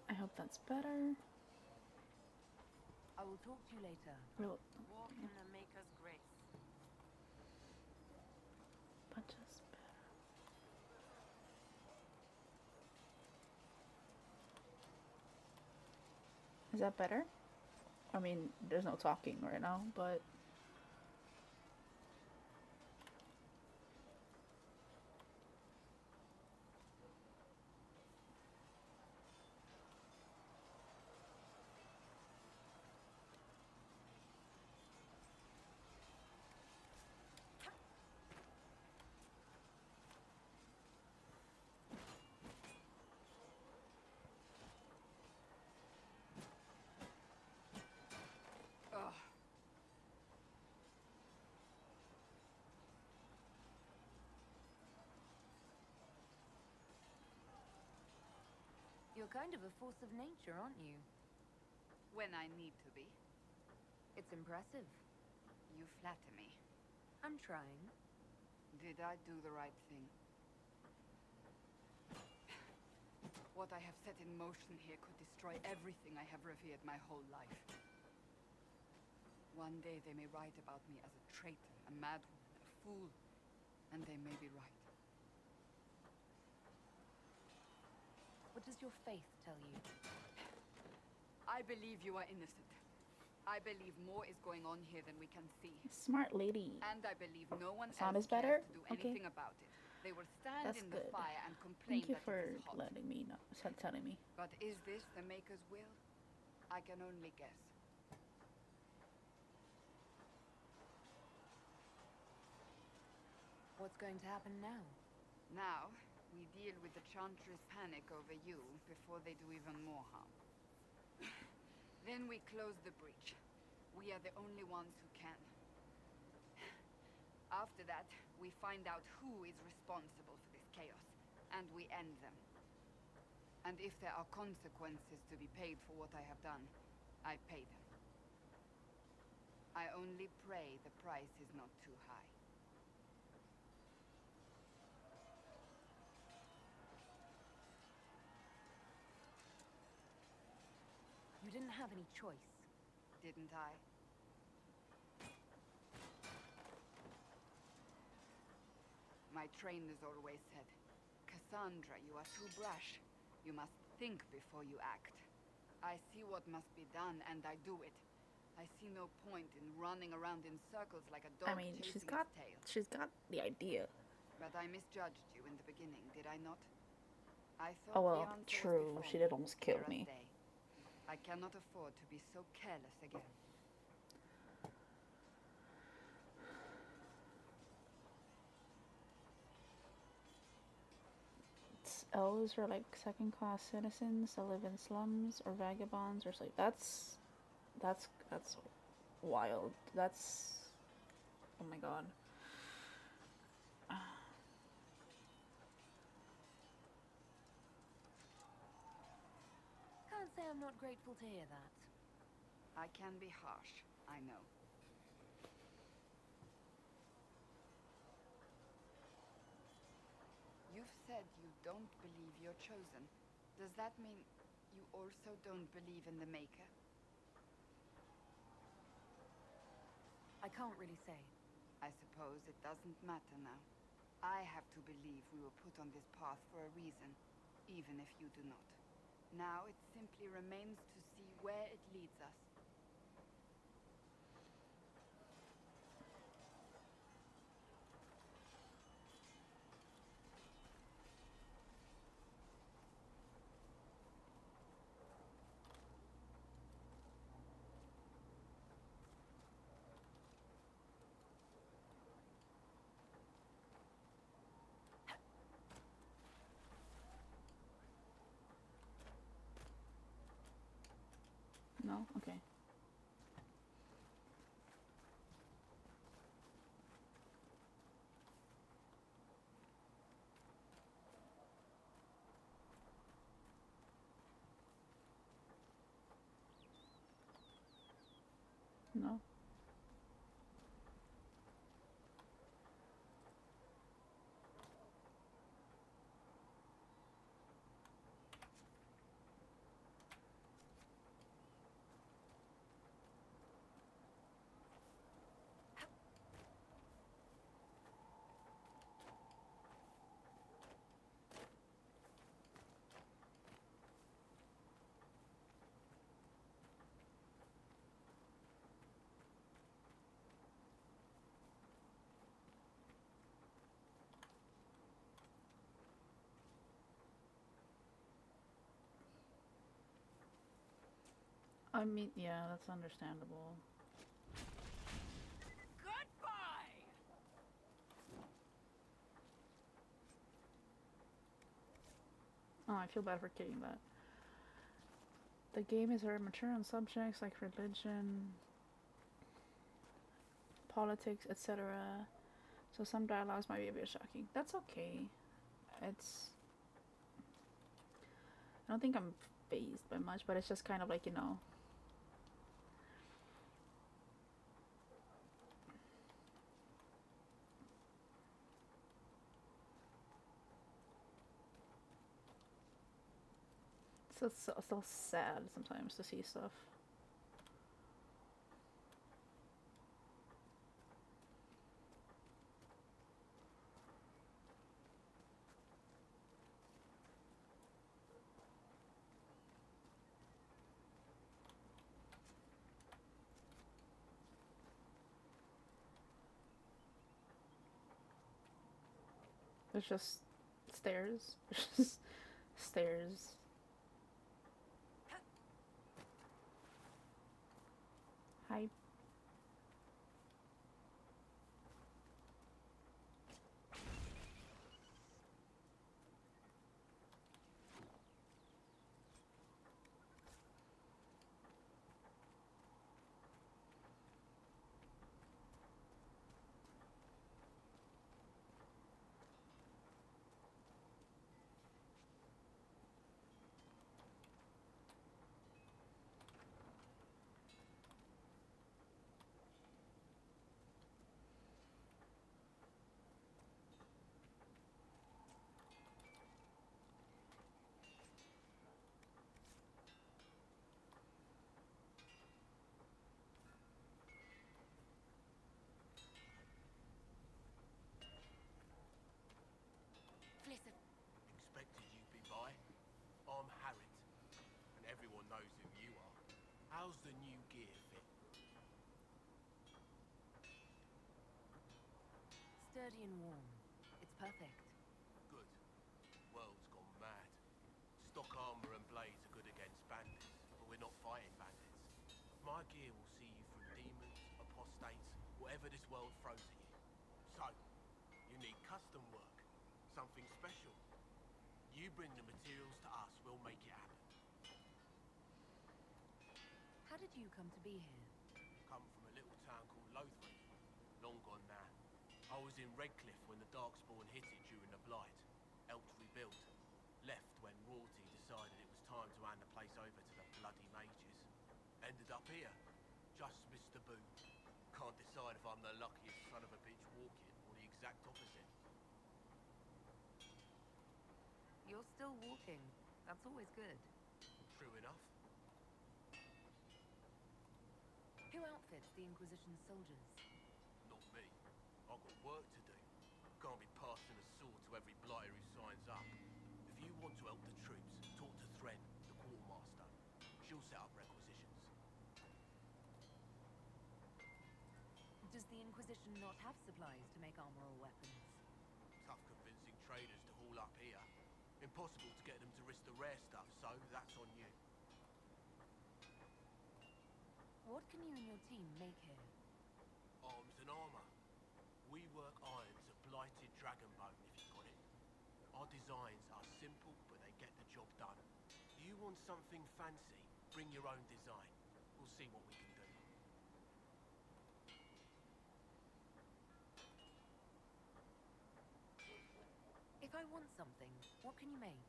I hope that's better. I will talk to you later. Real, Walk in the Maker's grace. but just better. Is that better? I mean, there's no talking right now, but... Ugh. You're kind of a force of nature, aren't you? When I need to be. It's impressive. You flatter me. I'm trying. Did I do the right thing? What I have set in motion here could destroy everything I have revered my whole life. One day they may write about me as a traitor, a madwoman, a fool, and they may be right. What does your faith tell you? I believe you are innocent. I believe more is going on here than we can see. Smart lady. And I believe no one Sound else is better? cares to do Okay. anything about it. They will stand That's in good. the fire and complain Thank you that for it is hot. letting me know, telling me. But is this the Maker's will? I can only guess. What's going to happen now? Now, we deal with the Chantry's panic over you before they do even more harm. Then we close the breach. We are the only ones who can. After that, we find out who is responsible for this chaos, and we end them. And if there are consequences to be paid for what I have done, I pay them. I only pray the price is not too high. You didn't have any choice. Didn't I? My trainers always said, Cassandra, you are too brash. You must think before you act. I see what must be done, and I do it. I see no point in running around in circles like a dog I mean, chasing she's its tail. got the idea. But I misjudged you in the beginning, did I not? I Oh thought well, the answer was true. before She me. did almost kill Clear as me. day. I cannot afford to be so careless again. elves are like second-class citizens that live in slums or vagabonds or like that's wild. That's oh my god. Can't say I'm not grateful to hear that. I can be harsh, I know. You've said you don't believe you're chosen. Does that mean you also don't believe in the Maker? I can't really say. I suppose it doesn't matter now. I have to believe we were put on this path for a reason, even if you do not. Now it simply remains to see where it leads us. No? Okay. No? I mean, yeah, that's understandable. Goodbye! Oh, I feel bad for kicking that. The game is very mature on subjects like religion, politics, etc. So some dialogues might be a bit shocking. That's okay. It's... I don't think I'm phased by much, but it's just kind of like, you know... So sad sometimes to see stuff. There's just stairs. There's just stairs. Hi. Expected you'd be by. I'm Harriet, and everyone knows who you are. How's the new gear fit? Sturdy and warm. It's perfect. Good. World's gone mad. Stock armor and blades are good against bandits, but we're not fighting bandits. My gear will see you through demons, apostates, whatever this world throws at you. So, you need custom work. Something special. You bring the materials to us, we'll make it happen. How did you come to be here? Come from a little town called Lothbury. Long gone now. I was in Redcliffe when the Darkspawn hit it during the Blight. Helped rebuild. Left when royalty decided it was time to hand the place over to the bloody mages. Ended up here. Just missed the boom. Can't decide if I'm the luckiest son of a bitch walking or the exact opposite. You're still walking. That's always good. True enough. Who outfits the Inquisition soldiers? Not me. I've got work to do. Can't be passing a sword to every blighter who signs up. If you want to help the troops, talk to Thren, the quartermaster. She'll set up requisitions. Does the Inquisition not have supplies to make armor or weapons? Tough convincing traders to haul up here. Impossible to get them to risk the rare stuff, so that's on you. What can you and your team make here? Arms and armor. We work irons at blighted dragonbone, if you got it. Our designs are simple, but they get the job done. You want something fancy? Bring your own design. We'll see what we can do. If I want something, what can you make?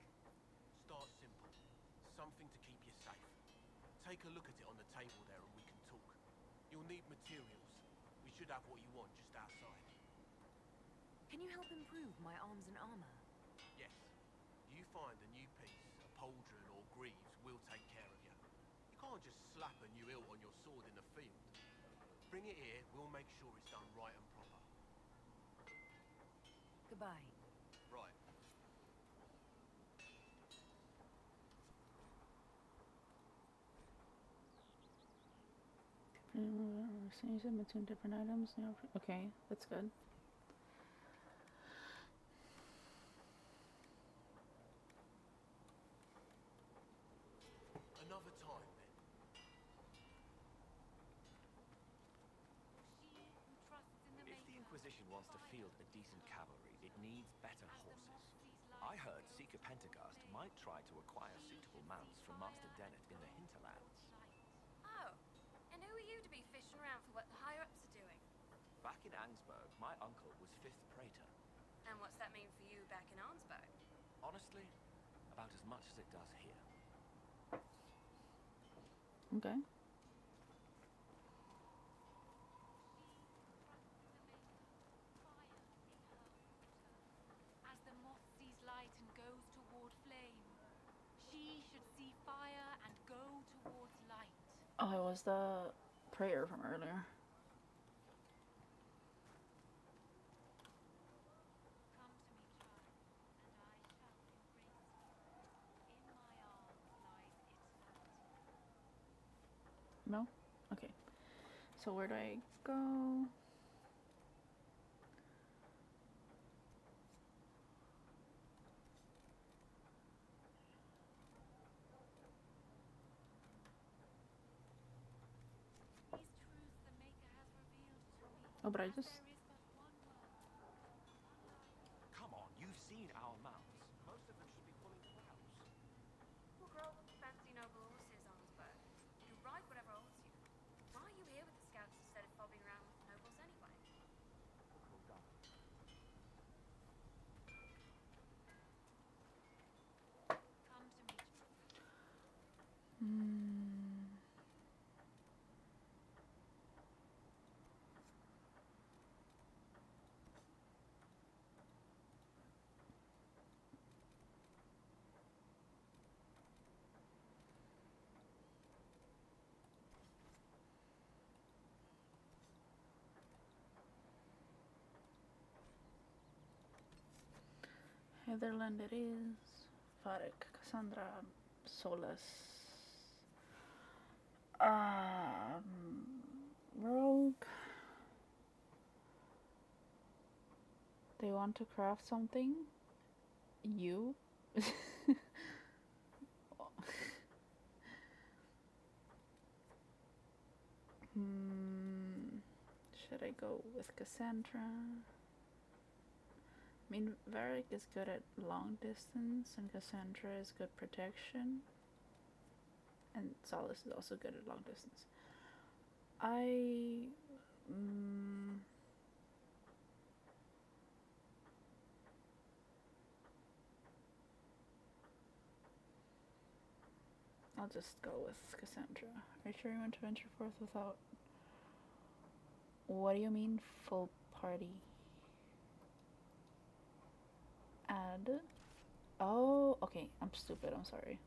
Start simple. Something to keep you safe. Take a look at it on the table there and we can talk. You'll need materials. We should have what you want just outside. Can you help improve my arms and armor? Yes. You find a new piece, a pauldron or greaves, we'll take care of you. You can't just slap a new hilt on your sword in the field. Bring it here, we'll make sure it's done right and proper. Goodbye. Right. Distinguishing between different items. Okay, that's good. Another time, then. If the Inquisition wants to field a decent cavalry, it needs better horses. I heard Seeker Pentecost might try to acquire suitable mounts from Master Dennett in the hinterlands. Oh, and who are you to be fishing around for what the higher-ups are doing? Back in Angsburg, my uncle was 5th Praetor. And what's that mean for you back in Arnsberg? Honestly, about as much as it does here. Okay. As the moth sees light and goes toward flame, she should see fire and go towards light. Oh, it was the prayer from earlier. Come to me, child, and I shall embrace you. In my arms lies its light. No? Okay. So where do I go? These truths the Maker has revealed to me. Oh, but I as just... there is but one word. Come on, you've seen our mounts. Most of them should be pulling plows. Well, girl, fancy noble horses, Arnsberg. You ride whatever holds you. Why are you here with the scouts instead of fobbing around with the nobles anyway? Come to me. Netherland it is. Varek, Cassandra, Solus. Rogue. They want to craft something. You? Should I go with Cassandra? I mean, Varric is good at long distance, and Cassandra is good protection. And Solace is also good at long distance. I'll just go with Cassandra. Are you sure you want to venture forth without... What do you mean, full party? Add... Oh, okay, I'm stupid, I'm sorry.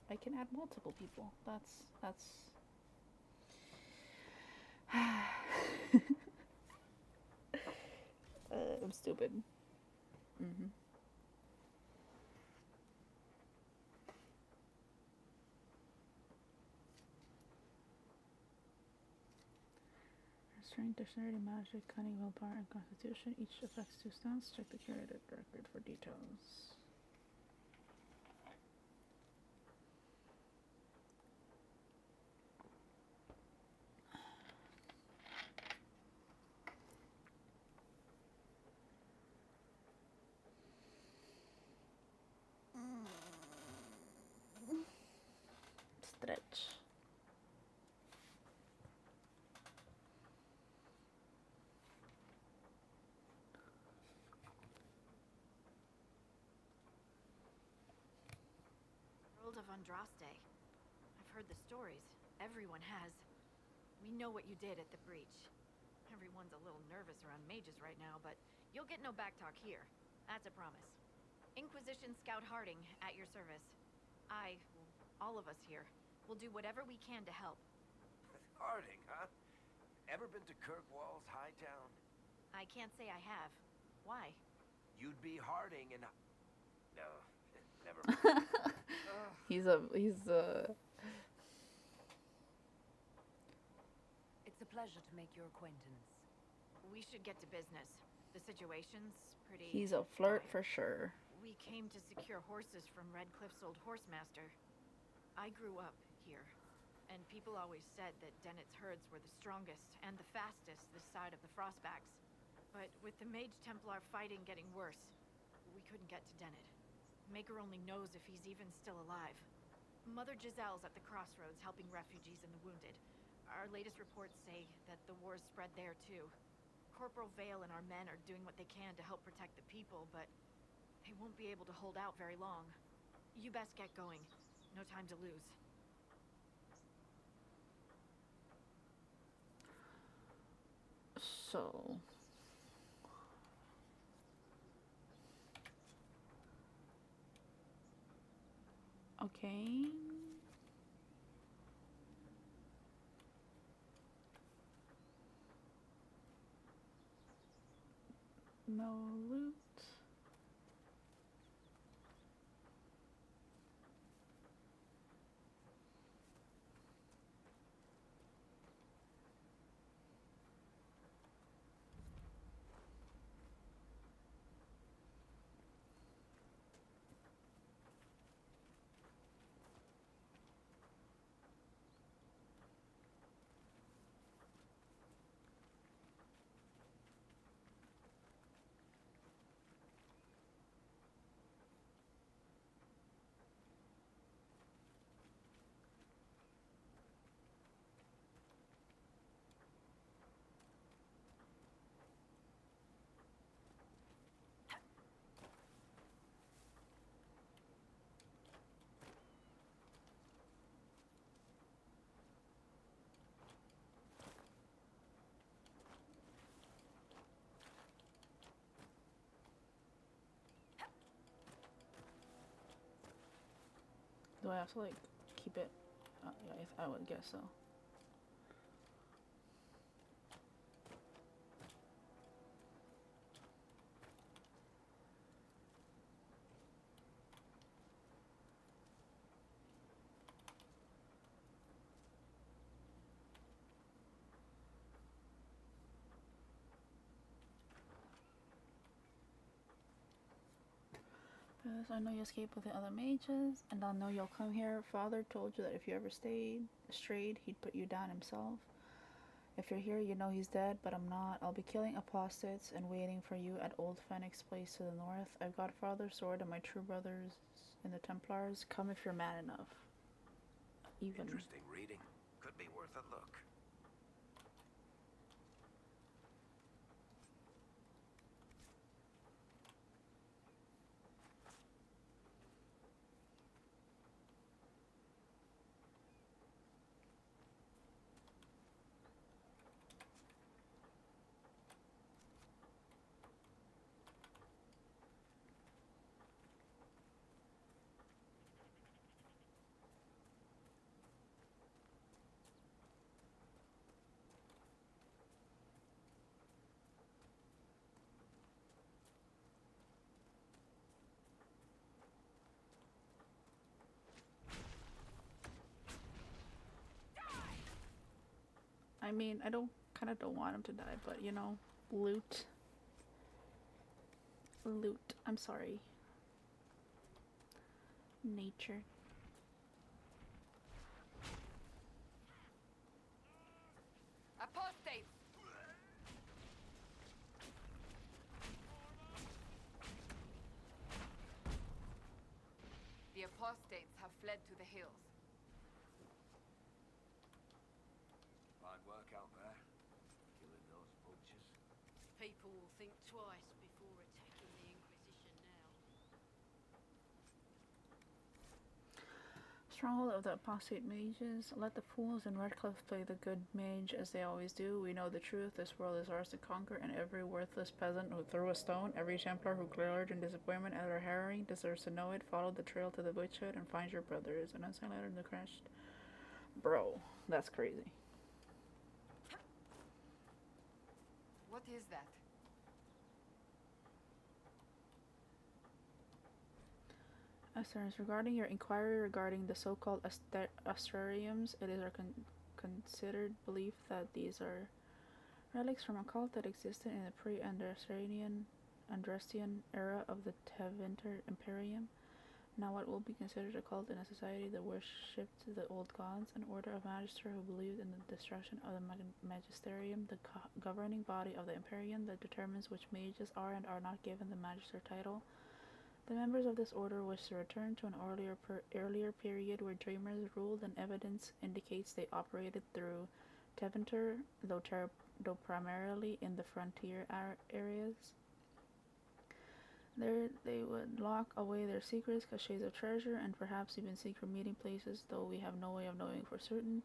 I can add multiple people. That's... I'm stupid. Strength, dexterity, magic, cunning, willpower, and constitution. Each affects 2 stats. Check the curated record for details. Stretch. World of Andraste. I've heard the stories. Everyone has. We know what you did at the breach. Everyone's a little nervous around mages right now, but you'll get no backtalk here. That's a promise. Inquisition Scout Harding, at your service. All of us here, will do whatever we can to help. Harding, huh? Ever been to Kirkwall's Hightown? I can't say I have. Why? You'd be Harding and... No, never mind. He's It's a pleasure to make your acquaintance. We should get to business. The situation's pretty... He's a flirt for sure. We came to secure horses from Redcliffe's old horsemaster. I grew up here, and people always said that Dennett's herds were the strongest and the fastest this side of the Frostbacks. But with the Mage Templar fighting getting worse, we couldn't get to Dennett. Maker only knows if he's even still alive. Mother Giselle's at the crossroads helping refugees and the wounded. Our latest reports say that the war's spread there too. Corporal Vale and our men are doing what they can to help protect the people, but they won't be able to hold out very long. You best get going. No time to lose. So... Okay... No loot. Do I have to, like, keep it? Yeah, I would guess so. Yes, I know you escaped with the other mages, and I know you'll come here. Father told you that if you ever strayed, he'd put you down himself. If you're here, you know he's dead, but I'm not. I'll be killing apostates and waiting for you at Old Phoenix Place to the north. I've got Father's sword and my true brothers in the Templars. Come if you're man enough. Even. Interesting reading. Could be worth a look. I mean, I kind of don't want him to die, but you know, loot. Loot. I'm sorry. Nature. Apostates! The apostates have fled to the hills. Fine work out there. Killing those vultures. People will think twice before attacking the Inquisition now. Stronghold of the apostate mages. Let the fools in Redcliffe play the good mage as they always do. We know the truth. This world is ours to conquer, and every worthless peasant who threw a stone, every Templar who glared in disappointment at our harrowing deserves to know it. Follow the trail to the Witchwood and find your brothers. An unsigned letter in the crashed. Bro, that's crazy. What is that? Asterisk, regarding your inquiry regarding the so-called astrariums, it is our considered belief that these are relics from a cult that existed in the pre-Andrastian era of the Tevinter Imperium. Now what will be considered a cult in a society that worshipped the old gods, an order of magister who believed in the destruction of the magisterium, the governing body of the Imperium that determines which mages are and are not given the magister title. The members of this order wish to return to an earlier period where dreamers ruled, and evidence indicates they operated through Tevinter, though primarily in the frontier areas. There they would lock away their secrets, caches of treasure, and perhaps even secret meeting places, though we have no way of knowing for certain.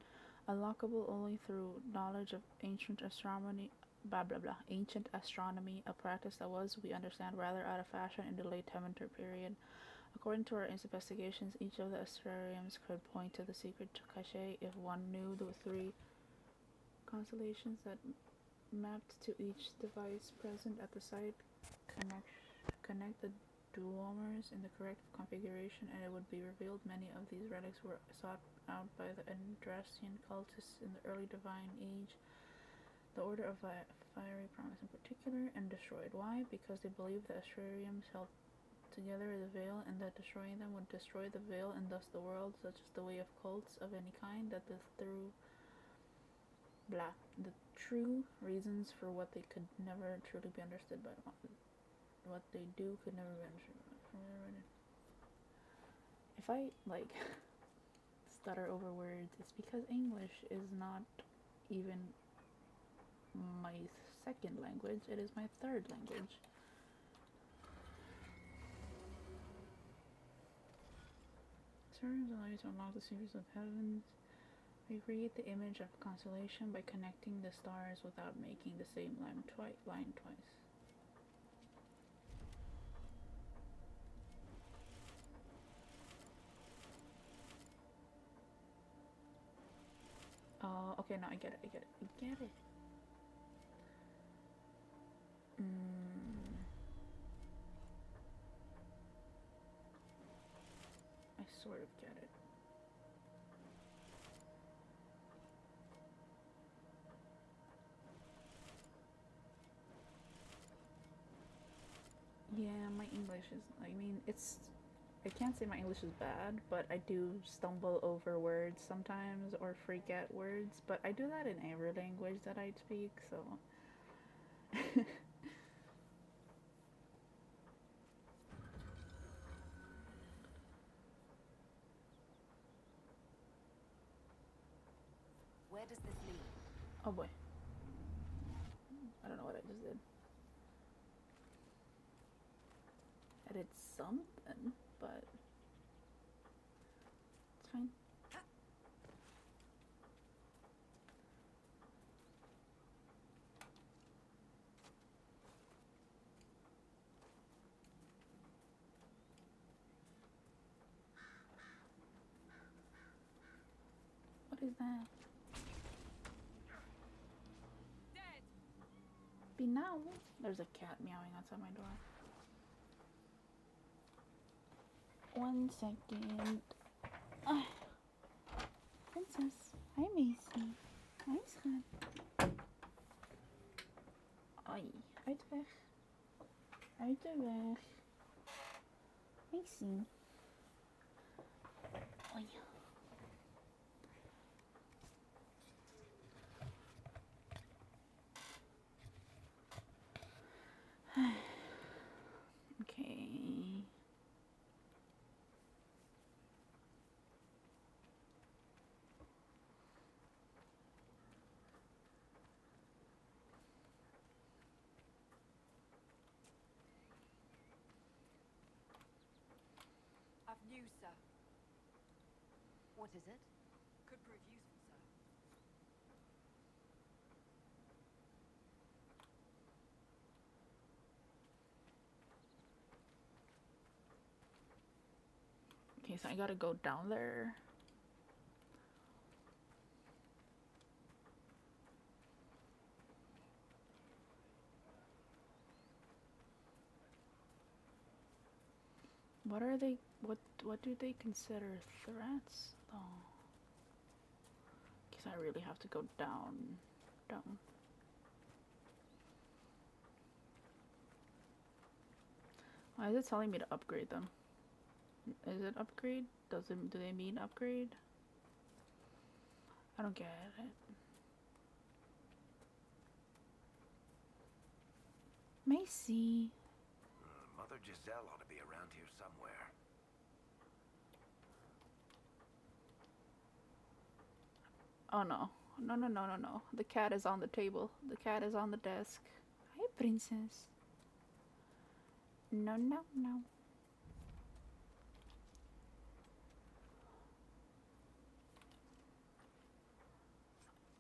Unlockable only through knowledge of ancient astronomy, ancient astronomy, a practice that was, we understand, rather out of fashion in the late Tevinter period. According to our investigations, each of the astrariums could point to the secret cache if one knew the 3 constellations that mapped to each device present at the site. Connect the duomers in the correct configuration, and it would be revealed many of these relics were sought out by the Andrastian cultists in the early Divine Age, the Order of Fiery Promise in particular, and destroyed. Why? Because they believed the astrariums held together the veil, and that destroying them would destroy the veil and thus the world, such as the way of cults of any kind, that the true reasons for what they could never truly be understood by what they do could never be understood. If I stutter over words, it's because English is not even my second language, it is my third language. Servants allow you to unlock the secrets of heavens. We create the image of constellation by connecting the stars without making the same line twice. Okay, now I get it. I sort of get it. Yeah, my English is, it's I can't say my English is bad, but I do stumble over words sometimes or forget words, but I do that in every language that I speak, so. Where does this lead? Oh boy. I don't know what I just did. I did something, but it's fine. What is that? Dead. Be now. There's a cat meowing outside my door. 1 second. Princess. Hi, Macy. Hi, schat. Ai, uit de weg. Uit de weg. Macy. Ai. Okay. I've news, sir. What is it? Could prove useful, sir. Okay, so I gotta go down there. What are they? What do they consider threats, though? Because I really have to go down. Why is it telling me to upgrade them? Is it upgrade? Do they mean upgrade? I don't get it. Macy. Mother Giselle ought to be around here somewhere. Oh no. No. The cat is on the table. The cat is on the desk. Hi, princess. No.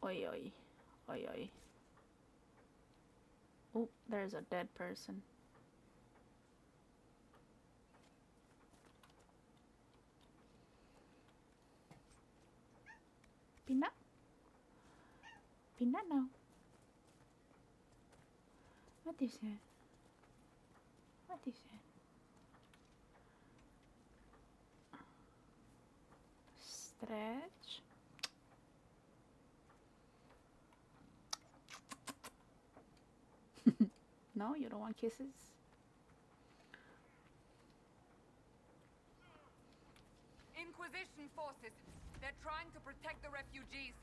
Oi. Oh, there's a dead person. Peanut now. What is it? Stretch. No, you don't want kisses? Inquisition forces. They're trying to protect the refugees.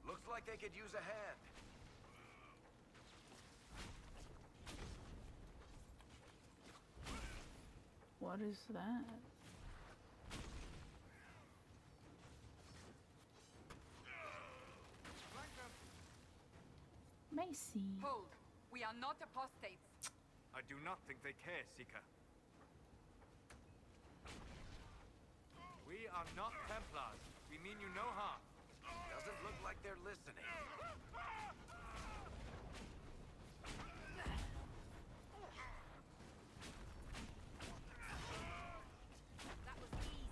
Looks like they could use a hand. What is that? Macy. Hold. We are not apostates. I do not think they care, Seeker. We are not Templars. We mean you no harm. Doesn't look like they're listening. That was easy.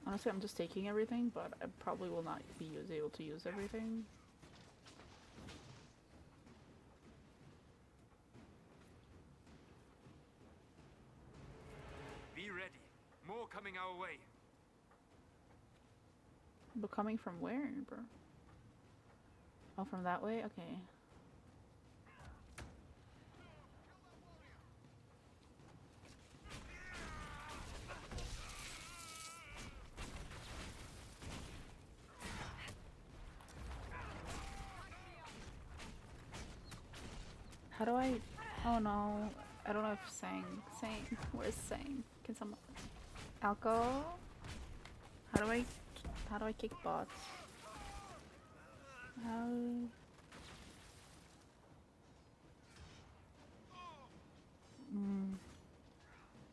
Honestly, I'm just taking everything, but I probably will not be able to use everything. Be ready. More coming our way. But coming from where, bro? Oh, from that way? Okay. How do I... Oh no. I don't know if Sang... Where's Sang? Can someone... Alcohol? How do I kick bots? How...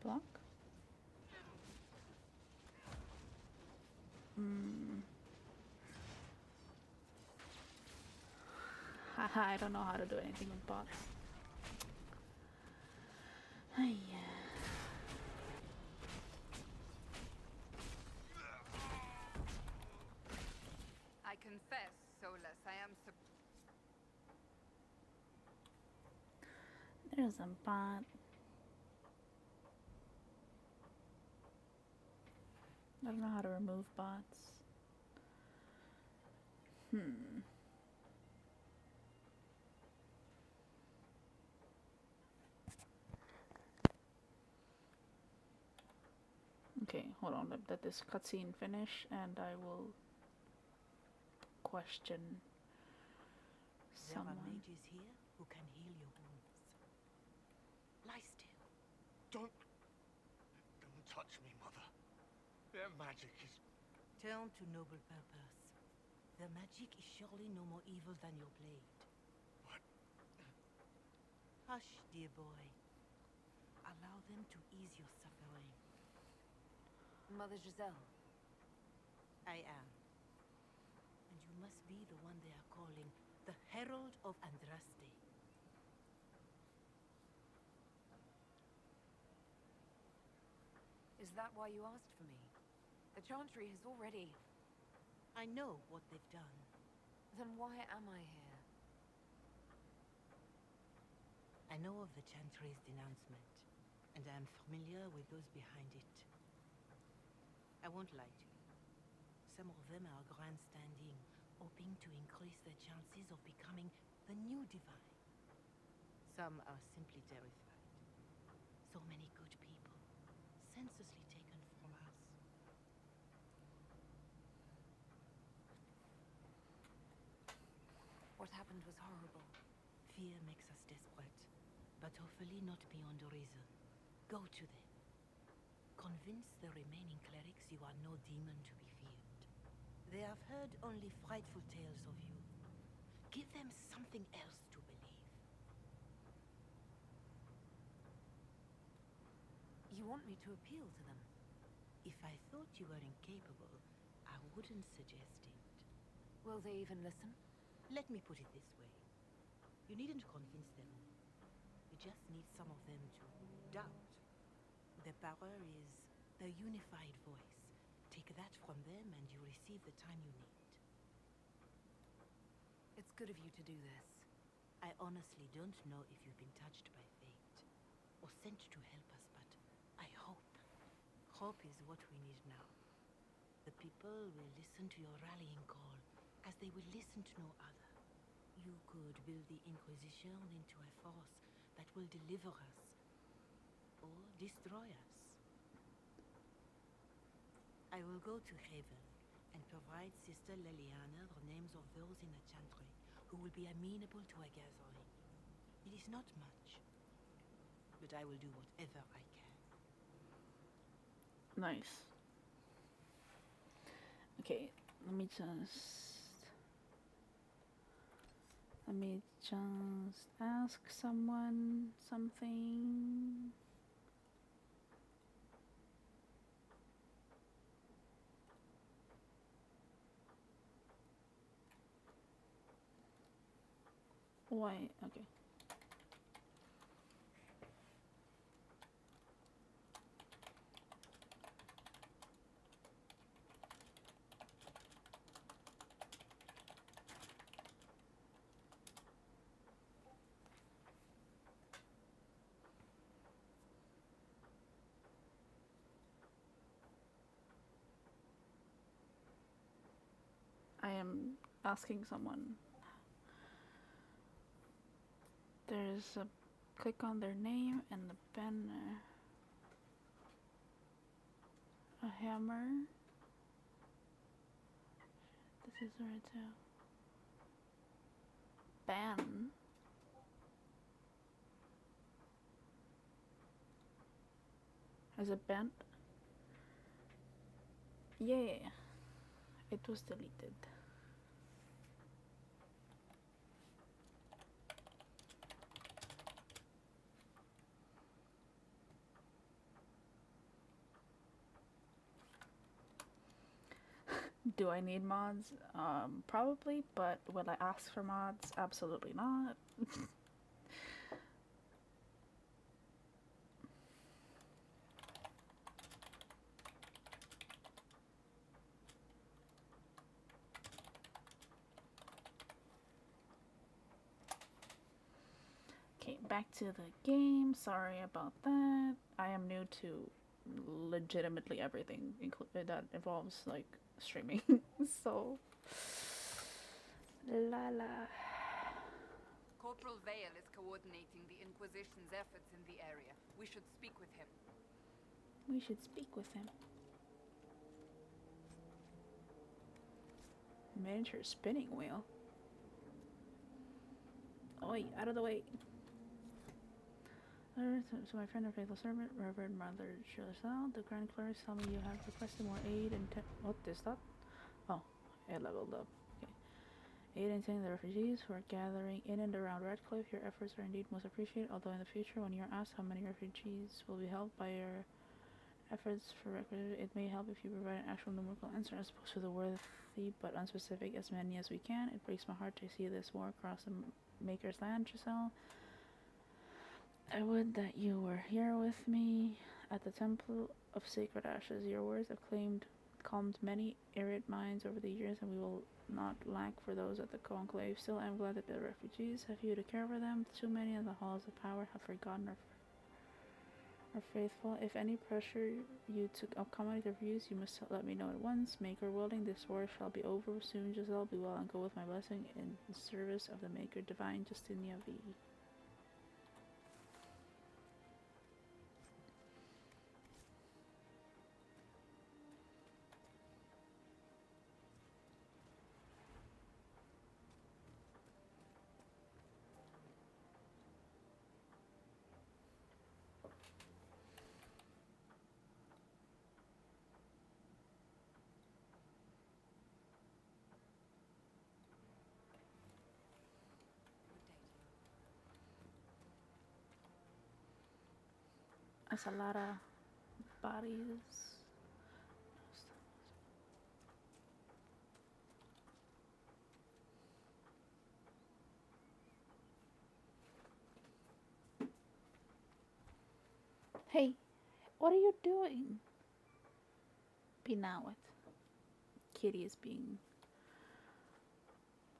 Block? Haha, I don't know how to do anything with bots. Ay, I confess, Solus, I am There's a bot. I don't know how to remove bots. Okay, hold on. Let this cutscene finish, and I will question someone. There are mages here who can heal your wounds. Lie still. Don't touch me, Mother. Their magic is... Turn to noble purpose. Their magic is surely no more evil than your blade. What? Hush, dear boy. Allow them to ease your suffering. Mother Giselle. I am. And you must be the one they are calling the Herald of Andraste. Is that why you asked for me? The Chantry has already... I know what they've done. Then why am I here? I know of the Chantry's denouncement, and I am familiar with those behind it. I won't lie to you. Some of them are grandstanding, hoping to increase their chances of becoming the new divine. Some are simply terrified. So many good people, senselessly taken from us. What happened was horrible. Fear makes us desperate, but hopefully not beyond reason. Go to them. Convince the remaining clerics you are no demon to be feared. They have heard only frightful tales of you. Give them something else to believe. You want me to appeal to them? If I thought you were incapable, I wouldn't suggest it. Will they even listen? Let me put it this way. You needn't convince them. You just need some of them to doubt. Their power is the unified voice. Take that from them and you receive the time you need. It's good of you to do this. I honestly don't know if you've been touched by fate or sent to help us, but I hope. Hope is what we need now. The people will listen to your rallying call as they will listen to no other. You could build the Inquisition into a force that will deliver us or destroy us. I will go to Haven and provide Sister Leliana the names of those in the Chantry who will be amenable to a gathering. It is not much, but I will do whatever I can. Nice. Okay, let me just ask someone something. Why? Okay. am asking someone. There's a click on their name and the banner. A hammer. This is right too. Ban. Is it banned? Yeah. It was deleted. Do I need mods? Probably, but will I ask for mods? Absolutely not. Okay, back to the game. Sorry about that. I am new to legitimately everything that involves like streaming. So la la. Corporal Vale is coordinating the Inquisition's efforts in the area. We should speak with him. We should speak with him. Miniature spinning wheel. Oi, out of the way. To my friend and faithful servant, Reverend Mother Chilesal, the Grand Clerics tell me you have requested more aid and what is that? Oh, it leveled up. Okay. Aid in taking the refugees who are gathering in and around Redcliffe. Your efforts are indeed most appreciated, although in the future, when you're asked how many refugees will be helped by your efforts for Redcliffe, it may help if you provide an actual numerical answer as opposed to the worthy but unspecific as many as we can. It breaks my heart to see this war across the Maker's land, Giselle. I would that you were here with me at the Temple of Sacred Ashes. Your words have calmed many arid minds over the years, and we will not lack for those at the Conclave. Still, I am glad that the refugees have you to care for them. Too many in the halls of power have forgotten our faithful. If any pressure you to accommodate their views, you must let me know at once. Maker willing, this war shall be over soon. Giselle, be well and go with my blessing in service of the Maker Divine, Justinia V. That's a lot of bodies. Hey, what are you doing? Be now with. Kitty is being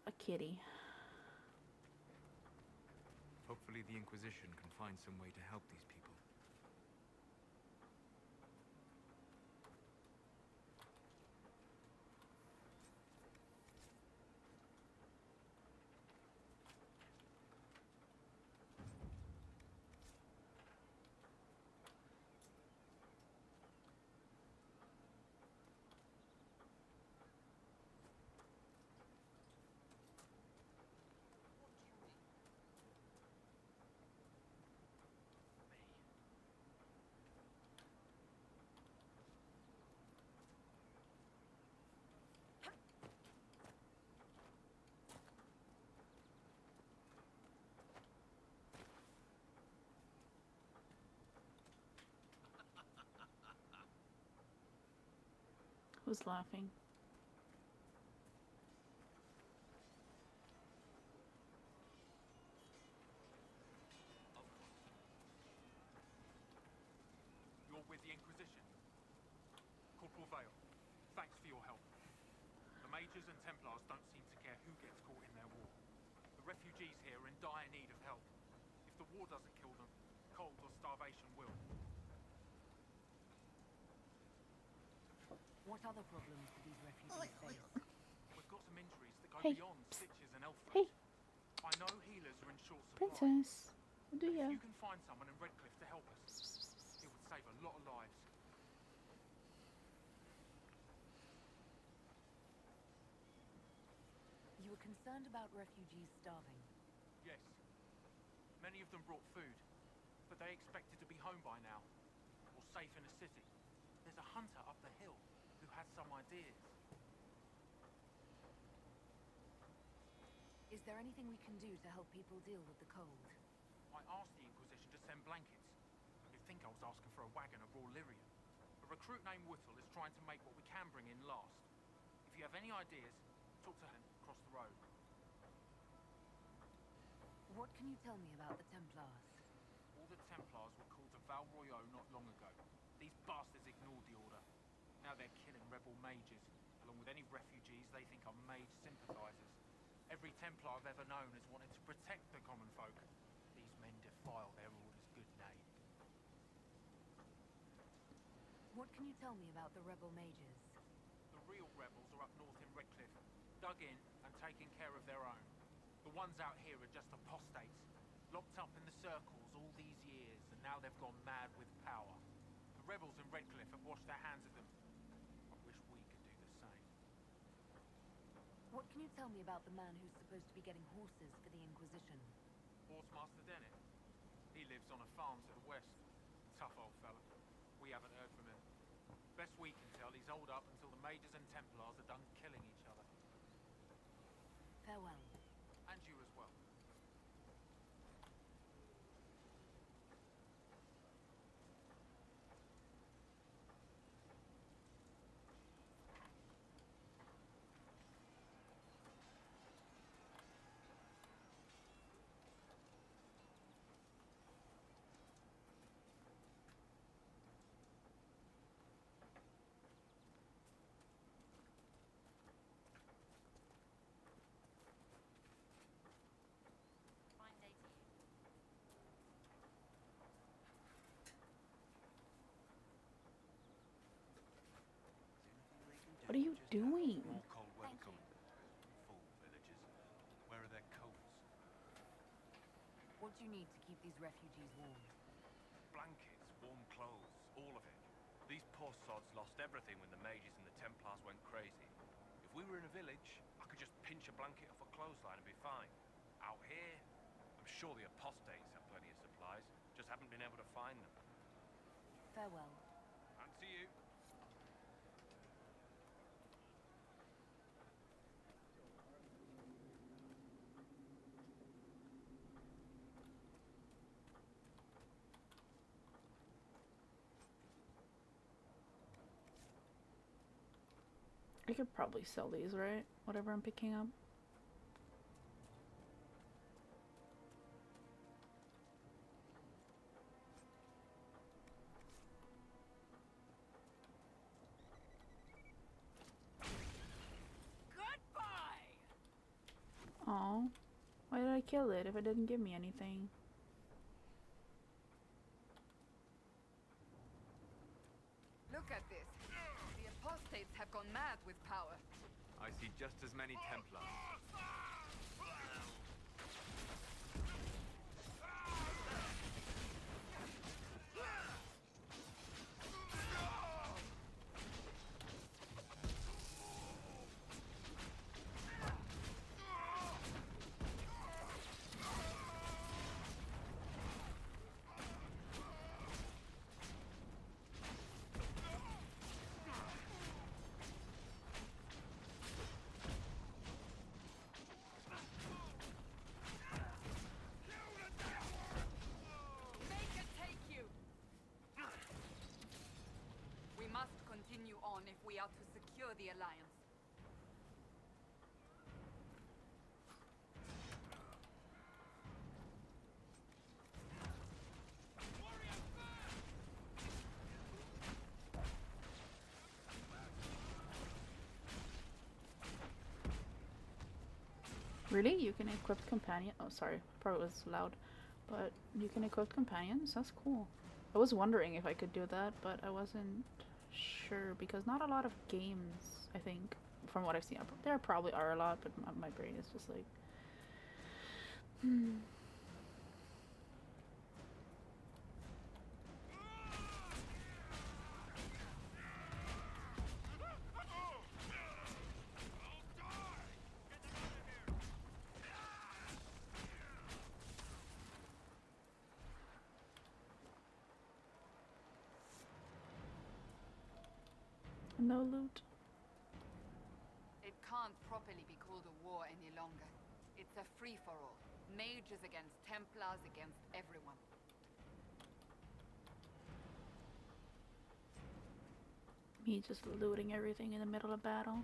a kitty. Hopefully the Inquisition can find some way to help these people. Who's laughing? You're with the Inquisition? Corporal Vale, thanks for your help. The Mages and Templars don't seem to care who gets caught in their war. The refugees here are in dire need of help. If the war doesn't kill them, cold or starvation will. What other problems do these refugees face? We've got some some injuries that go Hey, beyond psst. stitches and elf Hey. food. I know healers are in short supply. Princess, what do If ya? you can find someone in Redcliffe to help us, it would save a lot of lives. You were concerned about refugees starving. Yes. Many of them brought food, but they expected to be home by now, or safe in a city. There's a hunter up the hill who has some ideas. Is there anything we can do to help people deal with the cold? I asked the Inquisition to send blankets. You'd think I was asking for a wagon of raw lyrium. A recruit named Whittle is trying to make what we can bring in last. If you have any ideas, talk to him across the road. What can you tell me about the Templars? All the Templars were called to Val Royeaux not long ago. These bastards ignored the order. Now they're killing rebel mages, along with any refugees they think are mage sympathizers. Every Templar I've ever known has wanted to protect the common folk. These men defile their order's good name. What can you tell me about the rebel mages? The real rebels are up north in Redcliffe, dug in and taking care of their own. The ones out here are just apostates, locked up in the circles all these years, and now they've gone mad with power. The rebels in Redcliffe have washed their hands of them. I wish we could do the same. What can you tell me about the man who's supposed to be getting horses for the Inquisition? Horsemaster Dennett. He lives on a farm to the west. Tough old fella. We haven't heard from him. Best we can tell, he's holed up until the Mages and Templars are done killing each other. Farewell. And you as well. Fine day to you. What are you doing? More cold weather coming. Fool villagers. Where are their coats? What do you need to keep these refugees warm? Blankets, warm clothes, all of it. These poor sods lost everything when the mages and the Templars went crazy. If we were in a village, I could just pinch a blanket off a clothesline and be fine. Out here, I'm sure the apostates have plenty of supplies, just haven't been able to find them. Farewell. And to you. I could probably sell these, right? Whatever I'm picking up. Oh, why did I kill it if it didn't give me anything? Look at this. The apostates have gone mad with power. I see just as many Templars. Make it take you! We must continue on if we are to secure the Alliance. Really? You can equip companion. Oh, sorry. Probably was loud. But you can equip companions? That's cool. I was wondering if I could do that, but I wasn't sure because not a lot of games, I think, from what I've seen, there probably are a lot, but my brain is just like, no loot. It can't properly be called a war any longer. It's a free-for-all. Mages against Templars against everyone. Me just looting everything in the middle of battle.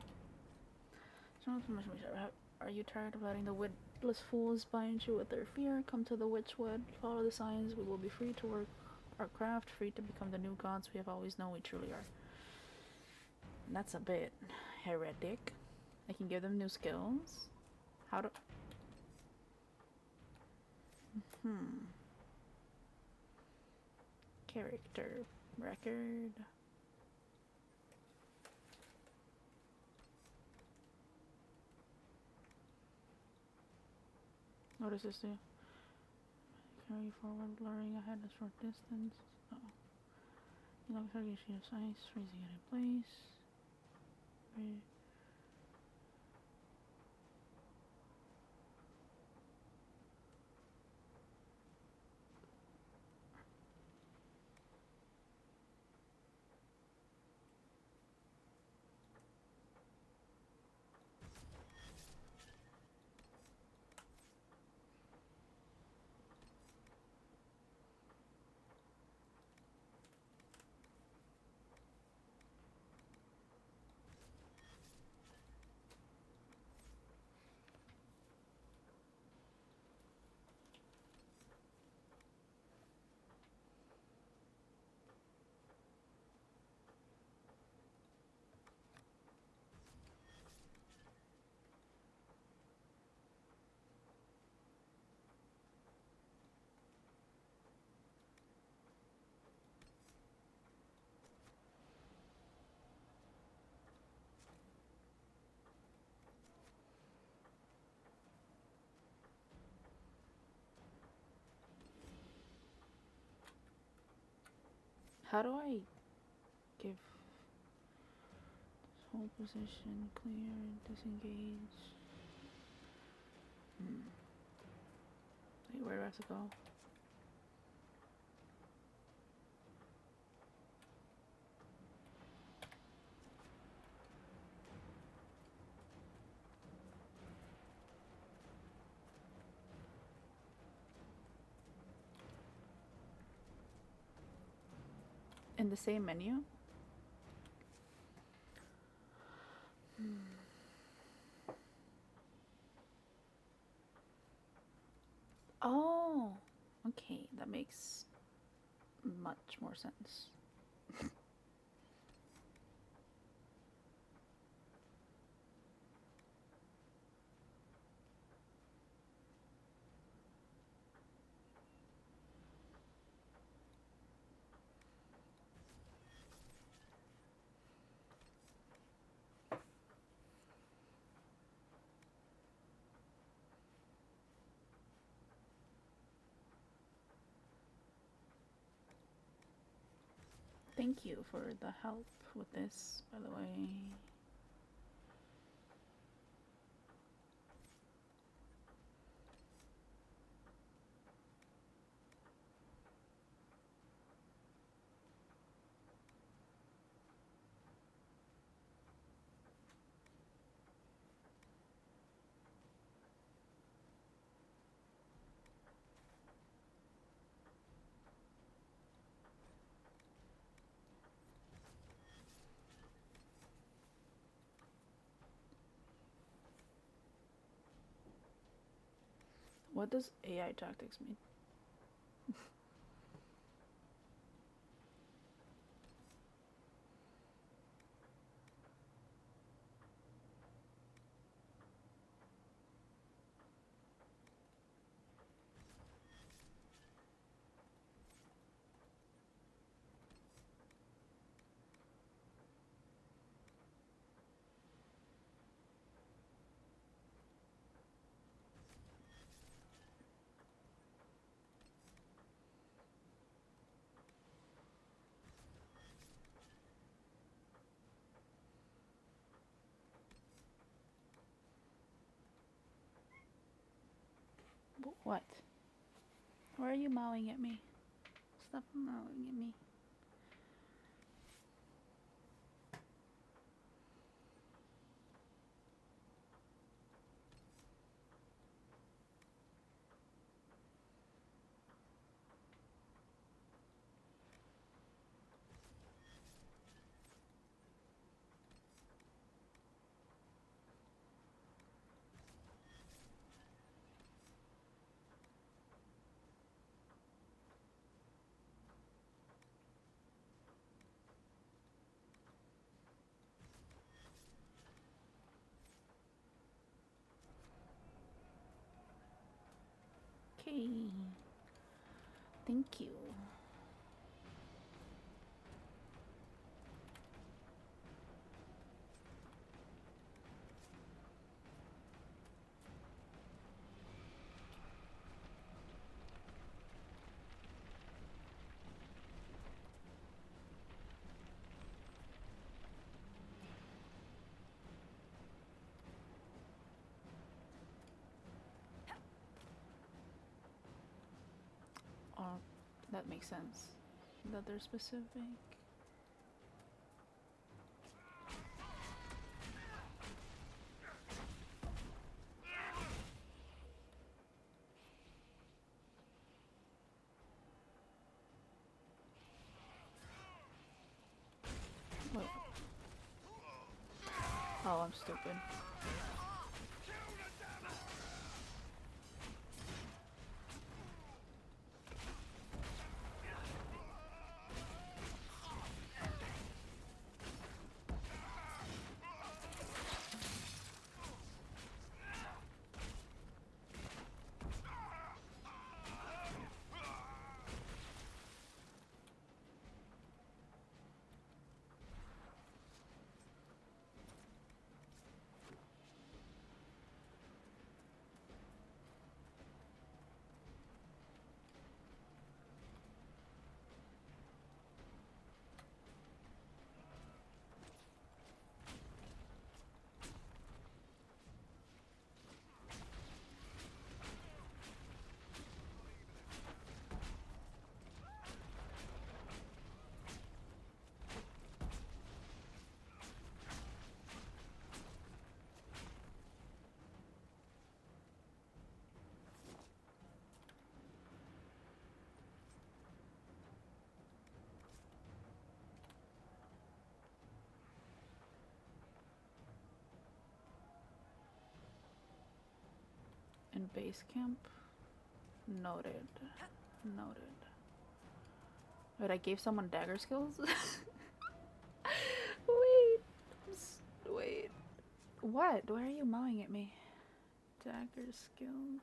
So not too much. Are you tired of letting the witless fools bind you with their fear? Come to the Witchwood. Follow the signs. We will be free to work our craft, free to become the new gods we have always known we truly are. And that's a bit heretic. I can give them new skills. How to... Character record. What does this do? Carry forward, blurring ahead a short distance. You lock target sheet of ice, freezing it in place. How do I give this whole position clear, disengage? Wait, where do I have to go? In the same menu? Oh, okay, that makes much more sense. Thank you for the help with this, by the way. What does AI tactics mean? What? Why are you mowing at me? Stop mowing at me. Okay. Thank you. Oh, that makes sense. That they're specific. Wait. Oh, I'm stupid. In base camp. Noted. Noted. Wait, I gave someone dagger skills? Wait. Wait. What? Why are you mowing at me? Dagger skills.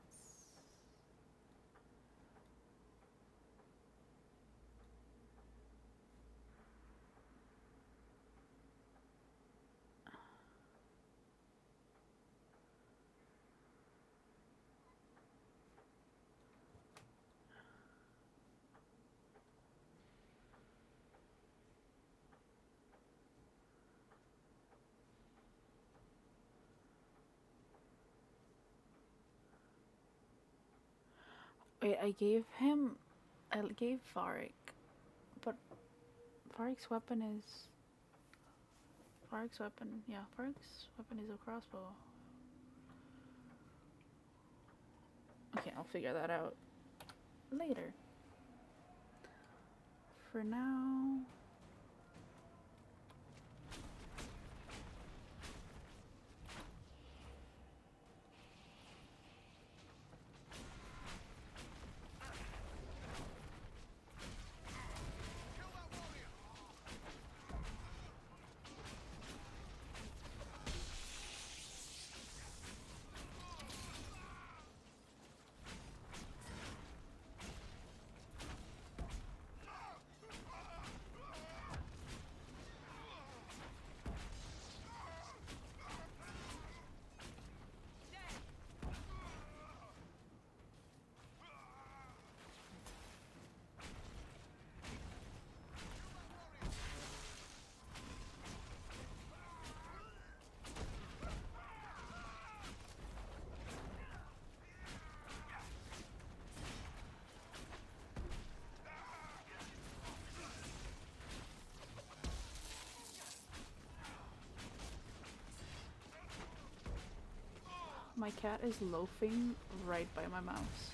Wait, I gave Farik, but Farik's weapon is Farik's weapon is a crossbow. Okay, I'll figure that out later. For now, My cat is loafing right by my mouse.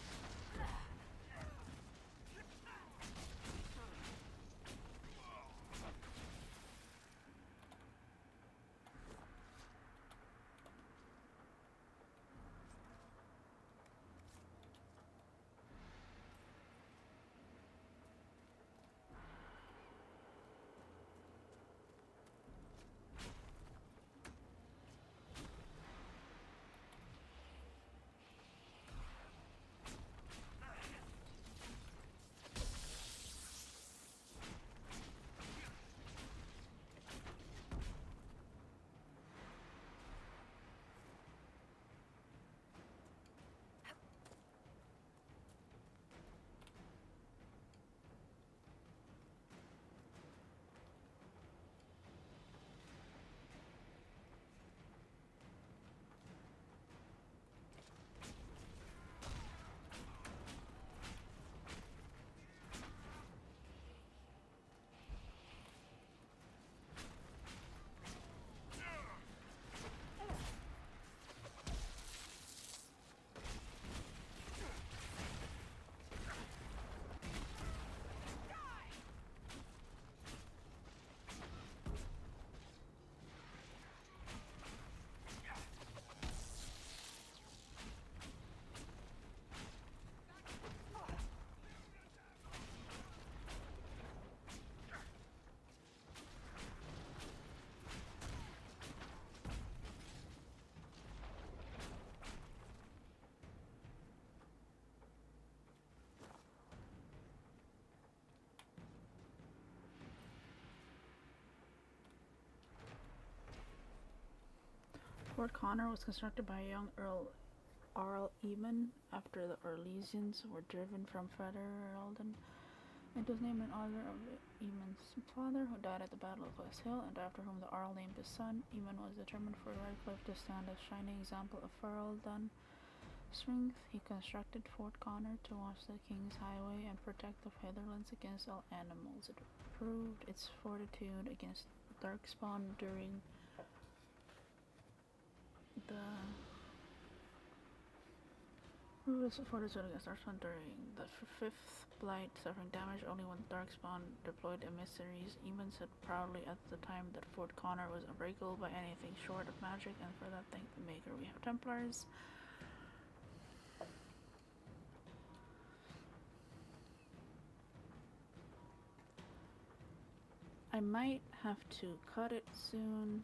Fort Connor was constructed by young Arl Eamon after the Orlesians were driven from Federalden. It was named in honor of Eamon's father, who died at the Battle of West Hill, and after whom the Arl named his son. Eamon was determined for Redcliffe to stand as shining example of Ferelden strength. He constructed Fort Connor to watch the King's Highway and protect the Heatherlands against all animals. It proved its fortitude against darkspawn during the fifth blight, suffering damage only when darkspawn deployed emissaries. Eamon said proudly at the time that Fort Connor was unbreakable by anything short of magic, and for that thank the Maker we have Templars. I might have to cut it soon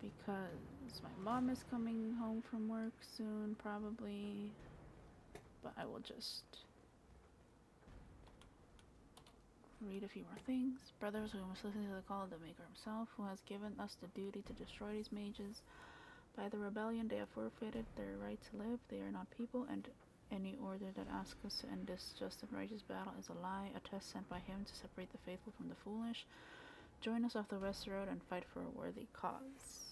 because my mom is coming home from work soon, probably, but I will just read a few more things. Brothers, we must listen to the call of the Maker himself, who has given us the duty to destroy these mages. By the rebellion, they have forfeited their right to live. They are not people, and any order that asks us to end this just and righteous battle is a lie, a test sent by him to separate the faithful from the foolish. Join us off the West Road and fight for a worthy cause.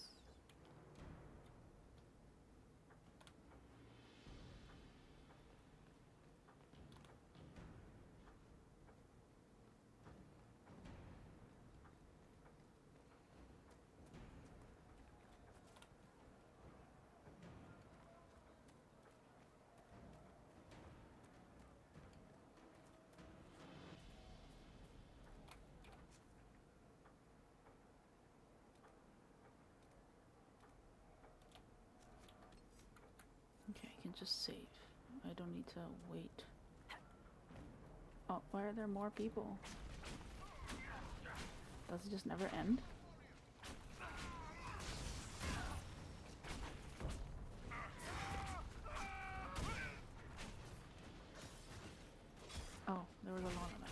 Okay, I can just save. I don't need to wait. Oh, why are there more people? Does it just never end? Oh, there was a lot of them.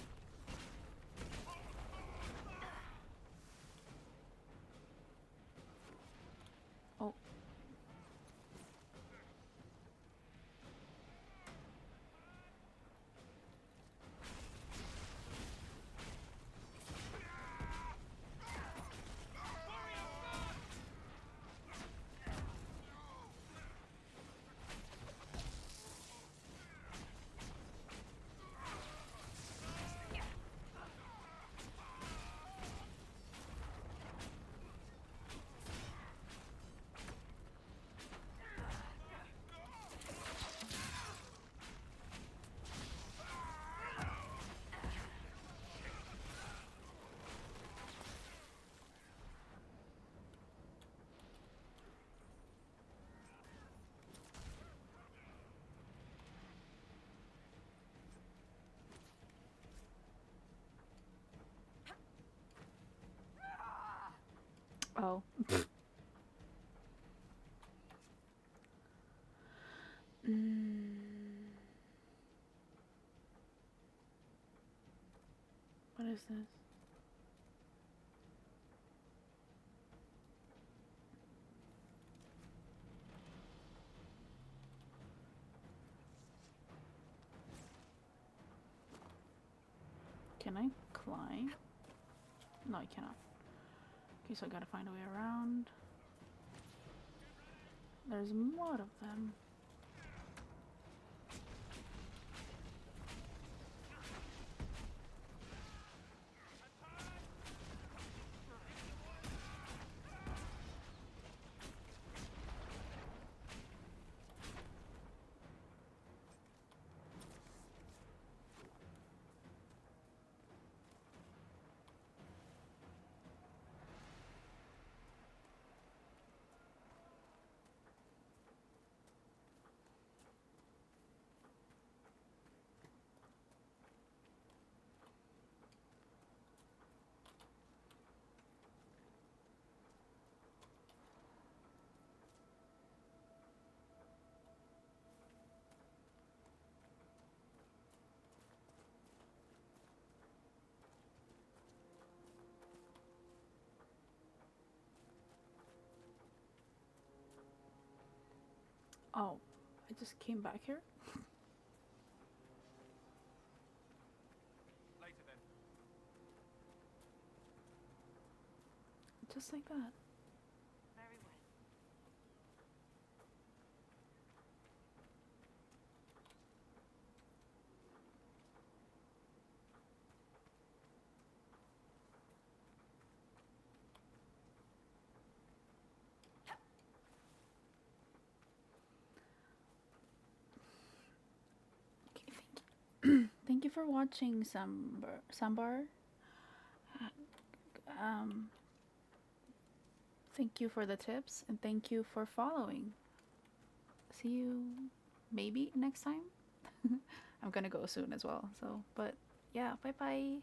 Oh. Oh. What is this? Can I climb? No, I cannot. Okay, so I gotta find a way around. There's more of them. Oh, I just came back here? Later then. Just like that. Very well. Thank you for watching, Sambar. Thank you for the tips, and thank you for following. See you maybe next time. I'm gonna go soon as well, so, but yeah, bye bye.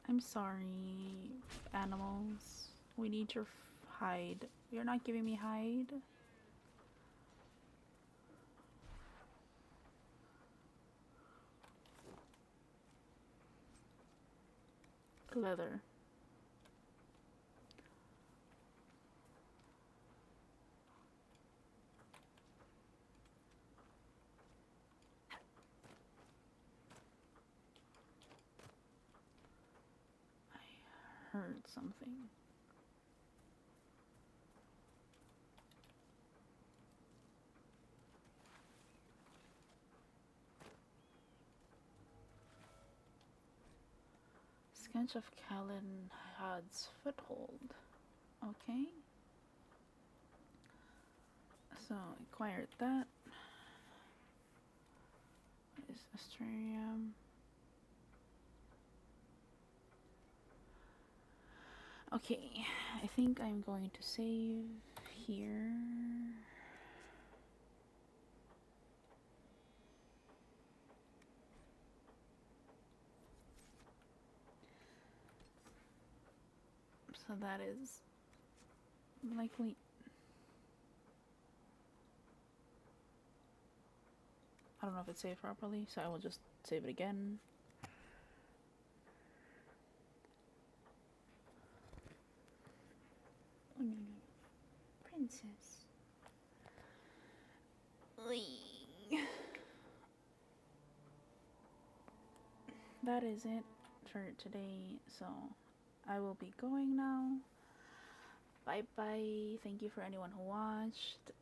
I'm sorry, animals. We need your hide. You're not giving me hide? Leather. I heard something. Sketch of Callan Had's foothold. Okay. So, acquired that. What is Astrarium? Okay, I think I'm going to save here. So that is likely. I don't know if it's saved properly, so I will just save it again. Oh no, no. Princess. That is it for today, so I will be going now. Bye bye. Thank you for anyone who watched.